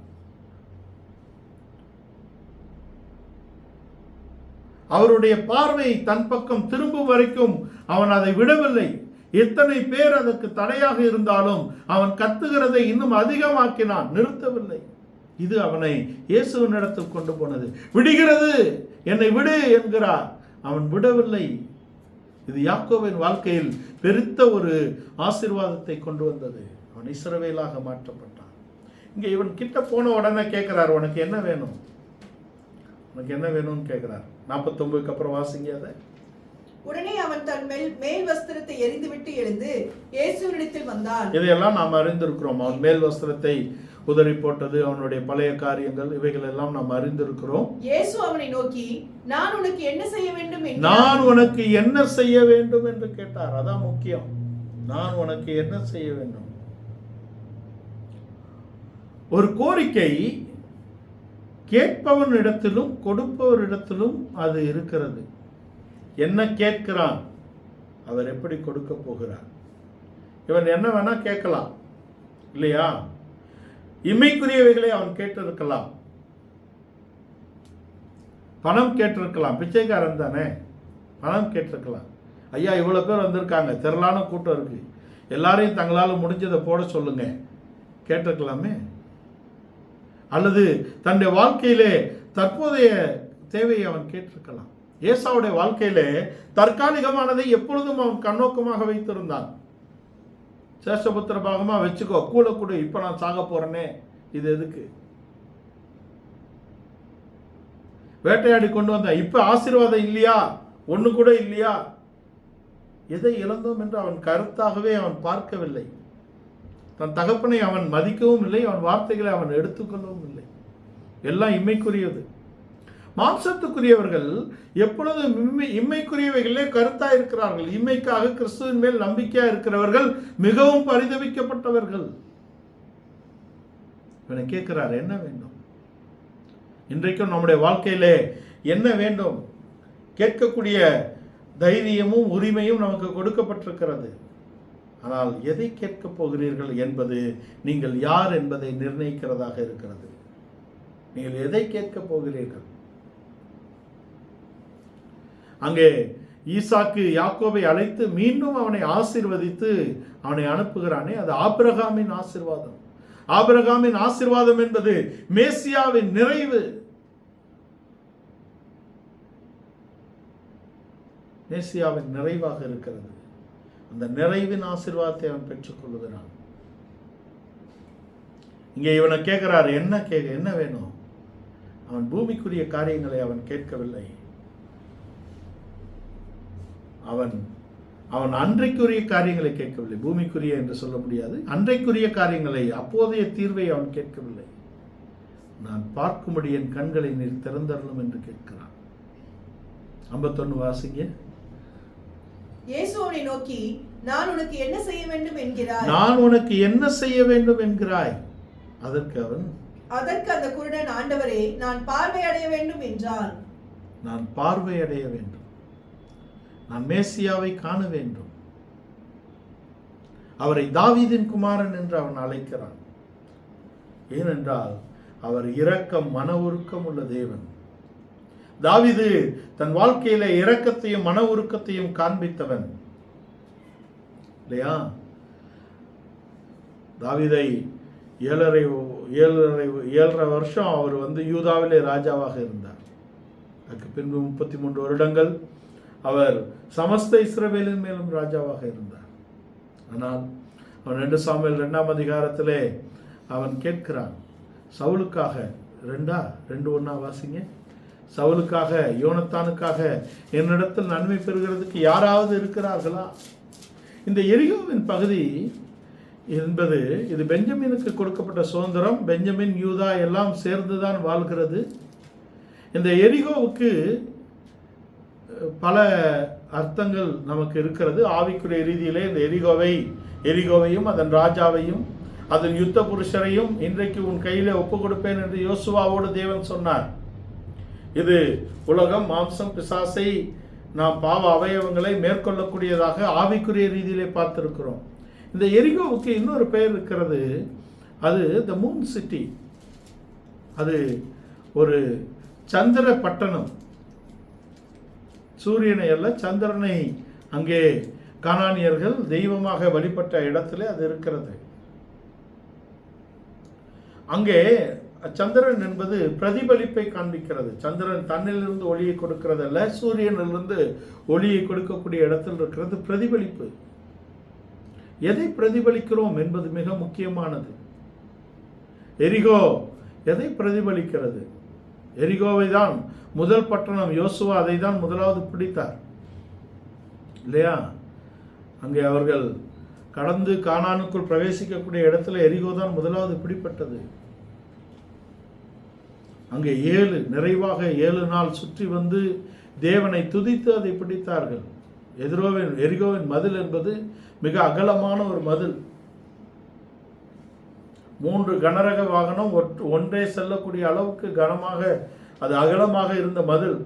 அவருடைய பார்வை தன் பக்கம் திரும்பும் வரைக்கும் அவன் அதை விடவில்லை. எத்தனை பேர் அதற்கு தடையாக இருந்தாலும் அவன் கத்துகிறதை இன்னும் அதிகமாக்கினான், நிறுத்தவில்லை. இது அவனை இயேசுவின் இடத்தில் கொண்டு போனது. விடுகிறது, என்னை விடு என்கிறார், அவன் விடவில்லை. இது யாக்கோபின் வாழ்க்கையில் பெருத்த ஒரு ஆசீர்வாதத்தை கொண்டு வந்தது. அவன் இஸ்ரவேலாக மாற்றப்பட்டான். இங்க இவன் கிட்ட போன உடனே கேட்கிறார், உனக்கு என்ன வேணும், உனக்கு என்ன வேணும்னு கேட்கிறார். 49க்கு அப்புறம் வாசிங்க அதை. உடனே அவன் தன் மேல் வஸ்திரத்தை எரிந்துவிட்டு எழுந்து இயேசுவினிடத்தில் வந்தான். இதையெல்லாம் நாம் அறிந்திருக்கிறோம். அவன் மேல் வஸ்திரத்தை உதறி போட்டது, அவனுடைய பழைய காரியங்கள், இவைகள் எல்லாம் நாம் அறிந்திருக்கிறோம். இயேசு அவனை நோக்கி, நான் உனக்கு என்ன செய்ய வேண்டும், நான் உனக்கு என்ன செய்ய வேண்டும் என்று கேட்டார். அதான் முக்கியம். நான் உனக்கு என்ன செய்ய வேண்டும். ஒரு கோரிக்கை கேட்பவன் இடத்திலும் கொடுப்பவர் இடத்திலும் அது இருக்கிறது. என்ன கேட்கிறான், அவர் எப்படி கொடுக்க போகிறார். இவன் என்ன வேணா கேட்கலாம் இல்லையா? இம்மைக்குரியவைகளை அவன் கேட்டிருக்கலாம், பணம் கேட்டிருக்கலாம். பிச்சைக்காரன் தானே, பணம் கேட்டிருக்கலாம். ஐயா இவ்வளோ பேர் வந்திருக்காங்க, திரளான கூட்டம் இருக்கு, எல்லாரையும் தங்களால் முடிஞ்சதை போட சொல்லுங்க, கேட்டிருக்கலாமே. அல்லது தன்னுடைய வாழ்க்கையிலே தற்போதைய தேவையை அவன் கேட்டிருக்கலாம். ஏசாவுடைய வாழ்க்கையிலே தற்காலிகமானதை எப்பொழுதும் அவன் கண்ணோக்கமாக வைத்திருந்தான். சேஷபுத்திர பாகமா வச்சுக்கோ, கூட கூட, இப்ப நான் சாக போறேனே, இது எதுக்கு? வேட்டையாடி கொண்டு வந்த, இப்ப ஆசீர்வாதம் இல்லையா, ஒண்ணு கூட இல்லையா? எதை இழந்தோம் என்று அவன் கருத்தாகவே அவன் பார்க்கவில்லை. தன் தகப்பனை அவன் மதிக்கவும் இல்லை, அவன் வார்த்தைகளை அவன் எடுத்துக்கொள்ளவும் இல்லை. எல்லாம் இம்மைக்குரியது. மாம்சத்துக்குரியவர்கள் எப்பொழுதும் இம்மைக்குரியவைகளே கருத்தா இருக்கிறார்கள். இம்மைக்காக கிறிஸ்துவின் மேல் நம்பிக்கையா இருக்கிறவர்கள் மிகவும் பரிதவிக்கப்பட்டவர்கள். இவனை கேட்கிறார், என்ன வேண்டும்? இன்றைக்கும் நம்முடைய வாழ்க்கையிலே என்ன வேண்டும்? கேட்கக்கூடிய தைரியமும் உரிமையும் நமக்கு கொடுக்கப்பட்டிருக்கிறது. ஆனால் எதை கேட்கப் போகிறீர்கள் என்பது நீங்கள் யார் என்பதை நிர்ணயிக்கிறதாக இருக்கிறது. நீங்கள் எதை கேட்கப் போகிறீர்கள்? அங்கே ஈசாக்கு யாக்கோபை அழைத்து மீண்டும் அவனை ஆசீர்வதித்து அவனை அனுப்புகிறானே, அது ஆபிரகாமின் ஆசீர்வாதம். ஆபிரகாமின் ஆசீர்வாதம் என்பது மேசியாவின் நிறைவு. மேசியாவின் நிறைவாக இருக்கிறது. அந்த நிறைவின் ஆசீர்வாதத்தை அவன் பெற்றுக் கொள்ளுகிறான். இங்கே இவனை கேட்கிறார், என்ன வேணும்? அவன் பூமிக்குரிய காரியங்களை அவன் கேட்கவில்லை. அவன் அன்றைக்குரிய காரியங்களை கேட்கவில்லை. பூமிக்குரிய என்று சொல்ல முடியாது, அன்றைக்குரிய காரியங்களை, அப்போதைய தீர்வை அவன் கேட்கவில்லை. நான் பார்க்கும்படி என் கண்களை நீர் திறந்தரலும் என்று கேட்கிறான். 51 வாசிங்க. இயேசு அவனை நோக்கி, நான் உனக்கு என்ன செய்ய வேண்டும் என்கிறாய்? நான் உனக்கு என்ன செய்ய வேண்டும் என்கிறாய்? அதற்கு அந்த குருடன், ஆண்டவரே, நான் பார்வையடைய வேண்டும் என்றான். நான் பார்வையடைய வேண்டும், நான் மேசியாவை காண வேண்டும். அவரை தாவீதின் குமாரன் என்று அவன் அழைக்கிறான். ஏனென்றால் அவர் இரக்கம், மன உருக்கம் உள்ள தேவன். தாவீது தன் வாழ்க்கையில இரக்கத்தையும் மன உருக்கத்தையும் காண்பித்தவன் இல்லையா? தாவீதை 7.5 வருஷம் அவர் யூதாவிலே ராஜாவாக இருந்தார். அதுக்கு பின்பு 33 வருடங்கள் அவர் சமஸ்த இஸ்ரவேலின் மேலும் ராஜாவாக இருந்தார். ஆனால் அவன் 2 சாமுவேல் 2ஆம் அதிகாரத்திலே அவன் கேட்கிறான், சவுலுக்காக 2:1 வாசிங்க. சவுலுக்காக, யோனத்தானுக்காக என்னிடத்தில் நன்மை பெறுகிறதுக்கு யாராவது இருக்கிறார்களா? இந்த எரிகோவின் பகுதி என்பது இது பெஞ்சமினுக்கு கொடுக்கப்பட்ட சுதந்திரம். பெஞ்சமின், யூதா எல்லாம் சேர்ந்துதான் வாழ்கிறது. இந்த எரிகோவுக்கு பல அர்த்தங்கள் நமக்கு இருக்கிறது. ஆவிக்குரிய ரீதியிலே இந்த எரிகோவையும் அதன் ராஜாவையும் அதன் யுத்த புருஷரையும் இன்றைக்கு உன் கையிலே ஒப்பு கொடுப்பேன் என்று யோசுவாவோடு தேவன் சொன்னார். இது உலகம், மாம்சம், பிசாசை, நாம் பாவ அவயவங்களை மேற்கொள்ளக்கூடியதாக ஆவிக்குரிய ரீதியிலே பார்த்திருக்கிறோம். இந்த எரிகோவுக்கு இன்னொரு பெயர் இருக்கிறது. அது த மூன் சிட்டி. அது ஒரு சந்திர பட்டணம். சூரியனை அல்ல, சந்திரனை அங்கே கானானியர்கள் தெய்வமாக வழிபட்ட இடத்துல அது இருக்கிறது. அங்கே சந்திரன் என்பது பிரதிபலிப்பை காண்பிக்கிறது. சந்திரன் தன்னிலிருந்து ஒளியை கொடுக்கிறதல்ல, சூரியனிலிருந்து ஒளியை கொடுக்கக்கூடிய இடத்தில் இருக்கிறது பிரதிபலிப்பு. எதை பிரதிபலிக்கிறோம் என்பது மிக முக்கியமானது. எரிகோ எதை பிரதிபலிக்கிறது? எரிகோவை தான் முதல் பட்டணம். யோசுவா அதை தான் முதலாவது பிடித்தார் இல்லையா? அங்கே அவர்கள் கடந்து கானானுக்குள் பிரவேசிக்கக்கூடிய இடத்துல எரிகோ தான் முதலாவது பிடிப்பட்டது. அங்கே நிறைவாக 7 நாள் சுற்றி வந்து தேவனை துதித்து அதை பிடித்தார்கள். எரிகோவின் மதில் என்பது மிக அகலமான ஒரு மதில். 3 கனரக வாகனம் ஒன்றே செல்லக்கூடிய அளவுக்கு கனமாக, அது அகலமாக இருந்த மதில்,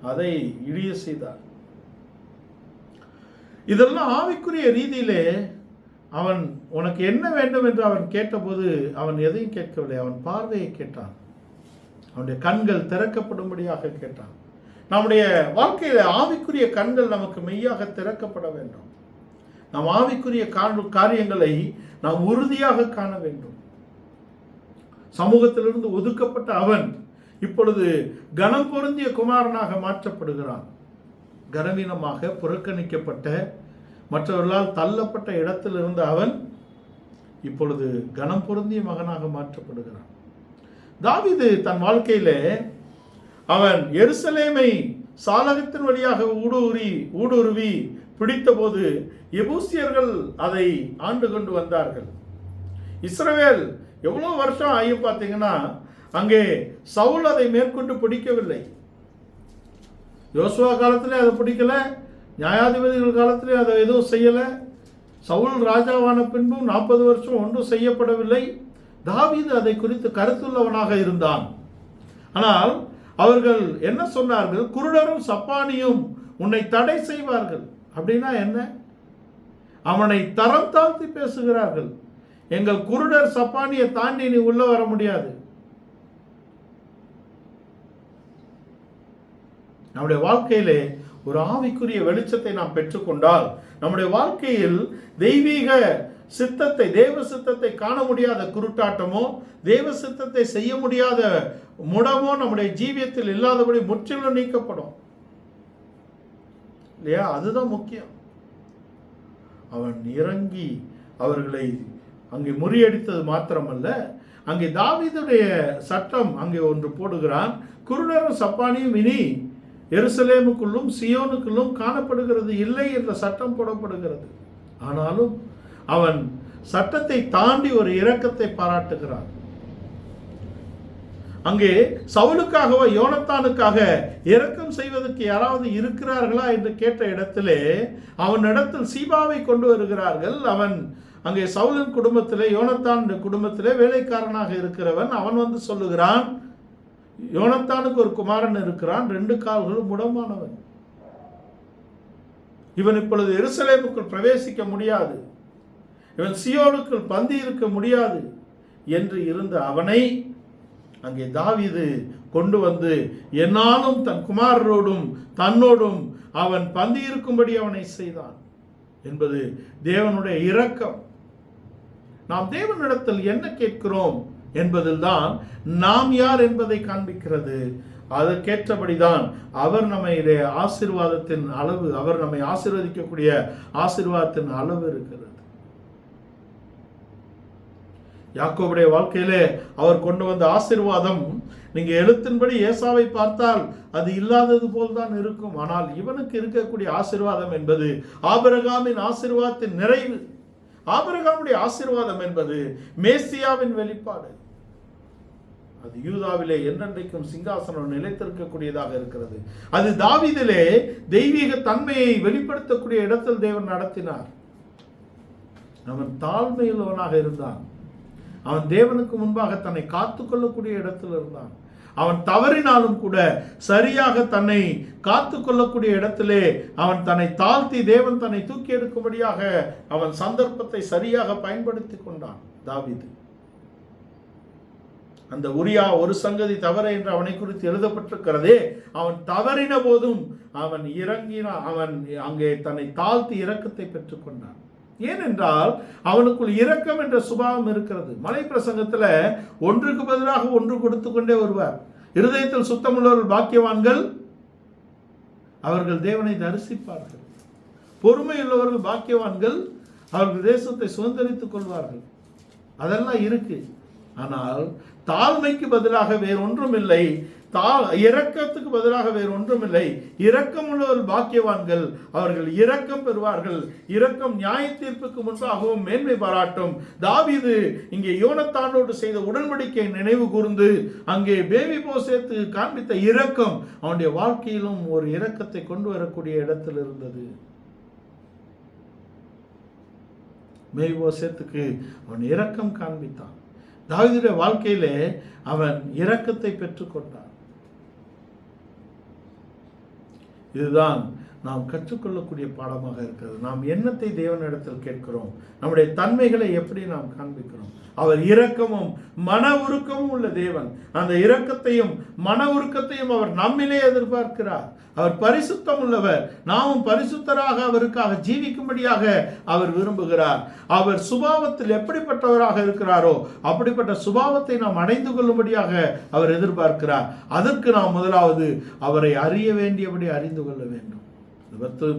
அதை இடிய செய்தார். இதெல்லாம் ஆவிக்குரிய ரீதியிலே அவன் உனக்கு என்ன வேண்டும் என்று அவன் கேட்டபோது அவன் எதையும் கேட்கவில்லை. அவன் பார்வையை கேட்டான். அவனுடைய கண்கள் திறக்கப்படும்படியாக கேட்டான். நம்முடைய வாழ்க்கையில ஆவிக்குரிய கண்கள் நமக்கு மெய்யாக திறக்கப்பட வேண்டும். நாம் ஆவிக்குரிய காரியங்களை நாம் உறுதியாக காண வேண்டும். சமூகத்திலிருந்து ஒதுக்கப்பட்ட அவன் இப்பொழுது கனம் பொருந்திய குமாரனாக மாற்றப்படுகிறான். கனவீனமாக புறக்கணிக்கப்பட்ட, மற்றவர்களால் தள்ளப்பட்ட இடத்தில் இருந்த அவன் இப்பொழுது கனம் பொருந்திய மகனாக மாற்றப்படுகிறான். தாவீது தன் வாழ்க்கையிலே அவன் எருசலேமை சாலகத்தின் வழியாக ஊடுருவி பிடித்தபோது எபூசியர்கள் அதை ஆண்டு கொண்டு வந்தார்கள். இஸ்ரவேல் எவ்வளோ வருஷம் ஆகியும் பார்த்தீங்கன்னா அங்கே சவுல் அதை மேற்கொண்டு பிடிக்கவில்லை. யோசுவா காலத்திலே அதை பிடிக்கல, நியாயாதிபதிகள் காலத்திலே அதை எதுவும் செய்யலை. சவுல் ராஜாவான பின்பும் 40 வருஷம் ஒன்றும் செய்யப்படவில்லை. தாவீது அதை குறித்து கருத்துள்ளவனாக இருந்தான். ஆனால் அவர்கள் என்ன சொன்னார்கள்? குருடரும் சப்பானியும் உன்னை தடை செய்வார்கள். அப்படின்னா என்ன? அவனை தரம் தாழ்த்தி பேசுகிறார்கள். எங்கள் குருடர் சப்பானியை தாண்டி நீ உள்ள வர முடியாது. நம்முடைய வாழ்க்கையிலே ஒரு ஆவிக்குரிய வெளிச்சத்தை நாம் பெற்றுக்கொண்டால், நம்முடைய வாழ்க்கையில் தெய்வீக சித்தத்தை, தேவ சித்தத்தை காண முடியாத குருட்டாட்டமோ, தேவ சித்தத்தை செய்ய முடியாத முடமோ நம்முடைய ஜீவியத்தில் இல்லாதபடி முற்றிலும் நீக்கப்படும் இல்லையா? அதுதான் முக்கியம். அவன் இறங்கி அவர்களை அங்கே முறியடித்தது மாத்திரமல்ல, அங்கே தாவீதுடைய சட்டம் அங்கே ஒன்று போடுகிறான். குருடரும் சப்பானியும் இனி எருசலேமுக்குள்ளும் சியோனுக்குள்ளும் காணப்படுகிறது இல்லை என்ற சட்டம் போடப்படுகிறது. ஆனாலும் அவன் சட்டத்தை தாண்டி ஒரு இரக்கத்தை பாராட்டுகிறான். அங்கே சவுலுக்காகவோ யோனத்தானுக்காக இரக்கம் செய்வதற்கு யாராவது இருக்கிறார்களா என்று கேட்ட இடத்திலே அவனிடத்தில் சீபாவை கொண்டு வருகிறார்கள். அவன் அங்கே சவுலின் குடும்பத்திலே, யோனத்தான் குடும்பத்திலே வேலைக்காரனாக இருக்கிறவன். அவன் வந்து சொல்லுகிறான், யோனத்தானுக்கு ஒரு குமாரன் இருக்கிறான், 2 கால்களும் முடமானவன். இவன் இப்பொழுது எருசலேமுக்குள் பிரவேசிக்க முடியாது, இவன் சியோனுக்குள் பந்தி இருக்க முடியாது என்று இருந்த அவனை அங்கே தாவீது கொண்டு வந்து என்னாலும் தன் குமாரரோடும் தன்னோடும் அவன் பந்தி இருக்கும்படி அவனை செய்தான் என்பது தேவனுடைய இரக்கம். நாம் தேவனிடத்தில் என்ன கேட்கிறோம் என்பதில் தான் நாம் யார் என்பதை காண்பிக்கிறது. அதற்கேற்றபடிதான் அவர் நம்மையிலே ஆசீர்வாதத்தின் அளவு, அவர் நம்மை ஆசீர்வதிக்கக்கூடிய ஆசீர்வாதத்தின் அளவு இருக்கிறது. யாக்கோபுடைய வாழ்க்கையிலே அவர் கொண்டு வந்த ஆசீர்வாதம், நீங்க எழுத்தின்படி ஏசாவை பார்த்தால் அது இல்லாதது போல்தான் இருக்கும். ஆனால் இவனுக்கு இருக்கக்கூடிய ஆசீர்வாதம் என்பது ஆபிரகாமின் ஆசீர்வாதத்தின் நிறைவு. ஆபிரகாமுடைய ஆசீர்வாதம் என்பது மேசியாவின் வெளிப்பாடு. அது யூதாவிலே என்றென்றைக்கும் சிங்காசனம் நிலைத்திருக்கக்கூடியதாக இருக்கிறது. அது தாவீதிலே தெய்வீக தன்மையை வெளிப்படுத்தக்கூடிய இடத்தில் தேவன் நடத்தினார். அவன் தாழ்மையுள்ளவனாக இருந்தான். அவன் தேவனுக்கு முன்பாக தன்னை காத்துக்கொள்ளக்கூடிய இடத்தில் இருந்தான். அவன் தவறினாலும் கூட சரியாக தன்னை காத்துக்கொள்ளக்கூடிய இடத்திலே அவன் தன்னை தாழ்த்தி தேவன் தன்னை தூக்கி எடுக்கும்படியாக அவன் சந்தர்ப்பத்தை சரியாக பயன்படுத்தி கொண்டான் தாவீது. அந்த உரியா ஒரு சங்கதி தவறு என்று அவனை குறித்து எழுதப்பட்டிருக்கிறதே, அவன் தவறின போதும் அவன் இறங்கினான். அவன் அங்கே தன்னை தாழ்த்தி இரக்கத்தை பெற்றுக்கொண்டான். ஏனென்றால் அவனுக்குள் இரக்கம் என்ற சுபாவம் இருக்கிறது. மலை பிரசங்கத்தில் ஒன்றுக்கு பதிலாக ஒன்று கொடுத்து கொண்டே வருவார். இருதயத்தில் சுத்தமுள்ளவர்கள் பாக்கியவான்கள், அவர்கள் தேவனை தரிசிப்பார்கள். பொறுமையுள்ளவர்கள் பாக்கியவான்கள், அவர்கள் தேசத்தை சுதந்திரித்துக் கொள்வார்கள். அதெல்லாம் இருக்கு. ஆனால் தாழ்மைக்கு பதிலாக வேறு ஒன்றும் இல்லை, இரக்கத்துக்கு பதிலாக வேறு ஒன்றும் இல்லை. இரக்கம் உள்ளவர்கள் பாக்கியவான்கள், அவர்கள் இரக்கம் பெறுவார்கள். இரக்கம் நியாய தீர்ப்புக்கு முன்பாகவும் மேன்மை பாராட்டும். தாவீது இங்கே யோனத்தானோடு செய்த உடன்படிக்கை நினைவு கூர்ந்து அங்கே மேவிபோசேத்து காண்பித்த இரக்கம் அவனுடைய வாழ்க்கையிலும் ஒரு இரக்கத்தை கொண்டு வரக்கூடிய இடத்தில் இருந்தது. மேவிபோசேத்துக்கு அவன் இரக்கம் காண்பித்தான். தாவீதுடைய வாழ்க்கையிலே அவன் இரக்கத்தை பெற்றுக்கொண்டான். இதுதான் நாம் கற்றுக்கொள்ளக்கூடிய பாடமாக இருக்கிறது. நாம் என்னத்தை தேவனிடத்தில் கேட்கிறோம், நம்முடைய தன்மைகளை எப்படி நாம் காண்பிக்கிறோம். அவர் இரக்கமும் மன உருக்கமும் உள்ள தேவன். அந்த இரக்கத்தையும் மன உருக்கத்தையும் அவர் நம்மிலே எதிர்பார்க்கிறார். அவர் பரிசுத்தம் உள்ளவர். நாமும் பரிசுத்தராக அவருக்காக ஜீவிக்கும்படியாக அவர் விரும்புகிறார். அவர் சுபாவத்தில் எப்படிப்பட்டவராக இருக்கிறாரோ அப்படிப்பட்ட சுபாவத்தை நாம் அடைந்து கொள்ளும்படியாக அவர் எதிர்பார்க்கிறார். அதற்கு நாம் முதலாவது அவரை அறிய வேண்டியபடி அறிந்து கொள்ள வேண்டும்.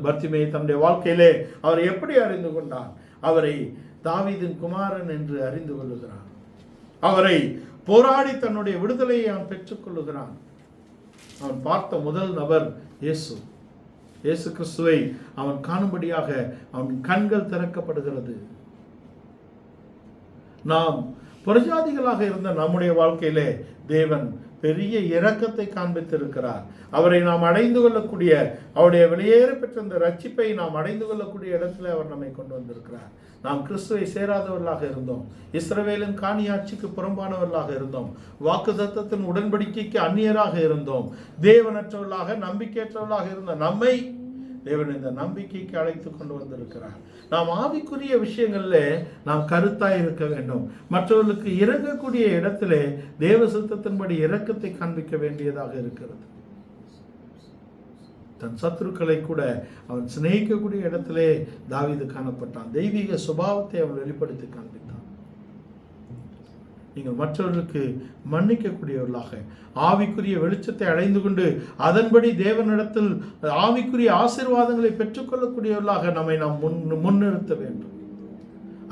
பர்த்திமேயு தன்னுடைய வாழ்க்கையிலே அவர் எப்படி அறிந்து கொண்டார்? அவரை தாவீதின் குமாரன் என்று அறிந்து கொள்ளுகிறான். அவரை போராடி தன்னுடைய விடுதலையை அவன் பெற்றுக் கொள்ளுகிறான். அவன் பார்த்த முதல் நபர் இயேசு. இயேசு கிறிஸ்துவை அவன் காணும்படியாக அவன் கண்கள் திறக்கப்படுகிறது. நாம் புறஜாதிகளாக இருந்த நம்முடைய வாழ்க்கையிலே தேவன் பெரிய இரக்கத்தை காண்பித்திருக்கிறார். அவரை நாம் அடைந்து கொள்ளக்கூடிய, அவருடைய வெளியேற பெற்ற இந்த ரட்சிப்பை நாம் அடைந்து கொள்ளக்கூடிய இடத்துல அவர் நம்மை கொண்டு வந்திருக்கிறார். நாம் கிறிஸ்துவை சேராதவர்களாக இருந்தோம். இஸ்ரவேலின் காணியாட்சிக்கு புறம்பானவர்களாக இருந்தோம். வாக்குத்தத்தத்தின் உடன்படிக்கைக்கு அந்நியராக இருந்தோம். தேவனற்றவர்களாக, நம்பிக்கையற்றவர்களாக இருந்த நம்மை தேவன் இந்த நம்பிக்கைக்கு அழைத்து கொண்டு வந்திருக்கிறார். நாம் ஆவிக்குரிய விஷயங்களில் நாம் கருத்தாய் இருக்க வேண்டும். மற்றவர்களுக்கு இறங்கக்கூடிய இடத்திலே தேவ சித்தத்தின்படி இரக்கத்தை காண்பிக்க வேண்டியதாக இருக்கிறது. தன் சத்துருக்களை கூட அவன் சிநேகிக்கக்கூடிய இடத்திலே தாவீது காணப்பட்டான். தெய்வீக சுபாவத்தை அவன் வெளிப்படுத்தி காண்பித்தான். நீங்கள் மற்றவர்களுக்கு மன்னிக்கக்கூடியவர்களாக, ஆவிக்குரிய வெளிச்சத்தை அடைந்து கொண்டு அதன்படி தேவனிடத்தில் ஆவிக்குரிய ஆசீர்வாதங்களை பெற்றுக்கொள்ளக்கூடியவர்களாக நம்மை நாம் முன்னிறுத்த வேண்டும்.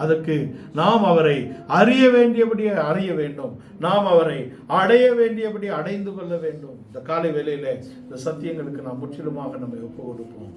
அதற்கு நாம் அவரை அறிய வேண்டியபடி அறிய வேண்டும். நாம் அவரை அடைய வேண்டியபடி அடைந்து கொள்ள வேண்டும். இந்த காலை வேளையிலே இந்த சத்தியங்களுக்கு நாம் முற்றிலுமாக நம்மை ஒப்பு கொடுப்போம்.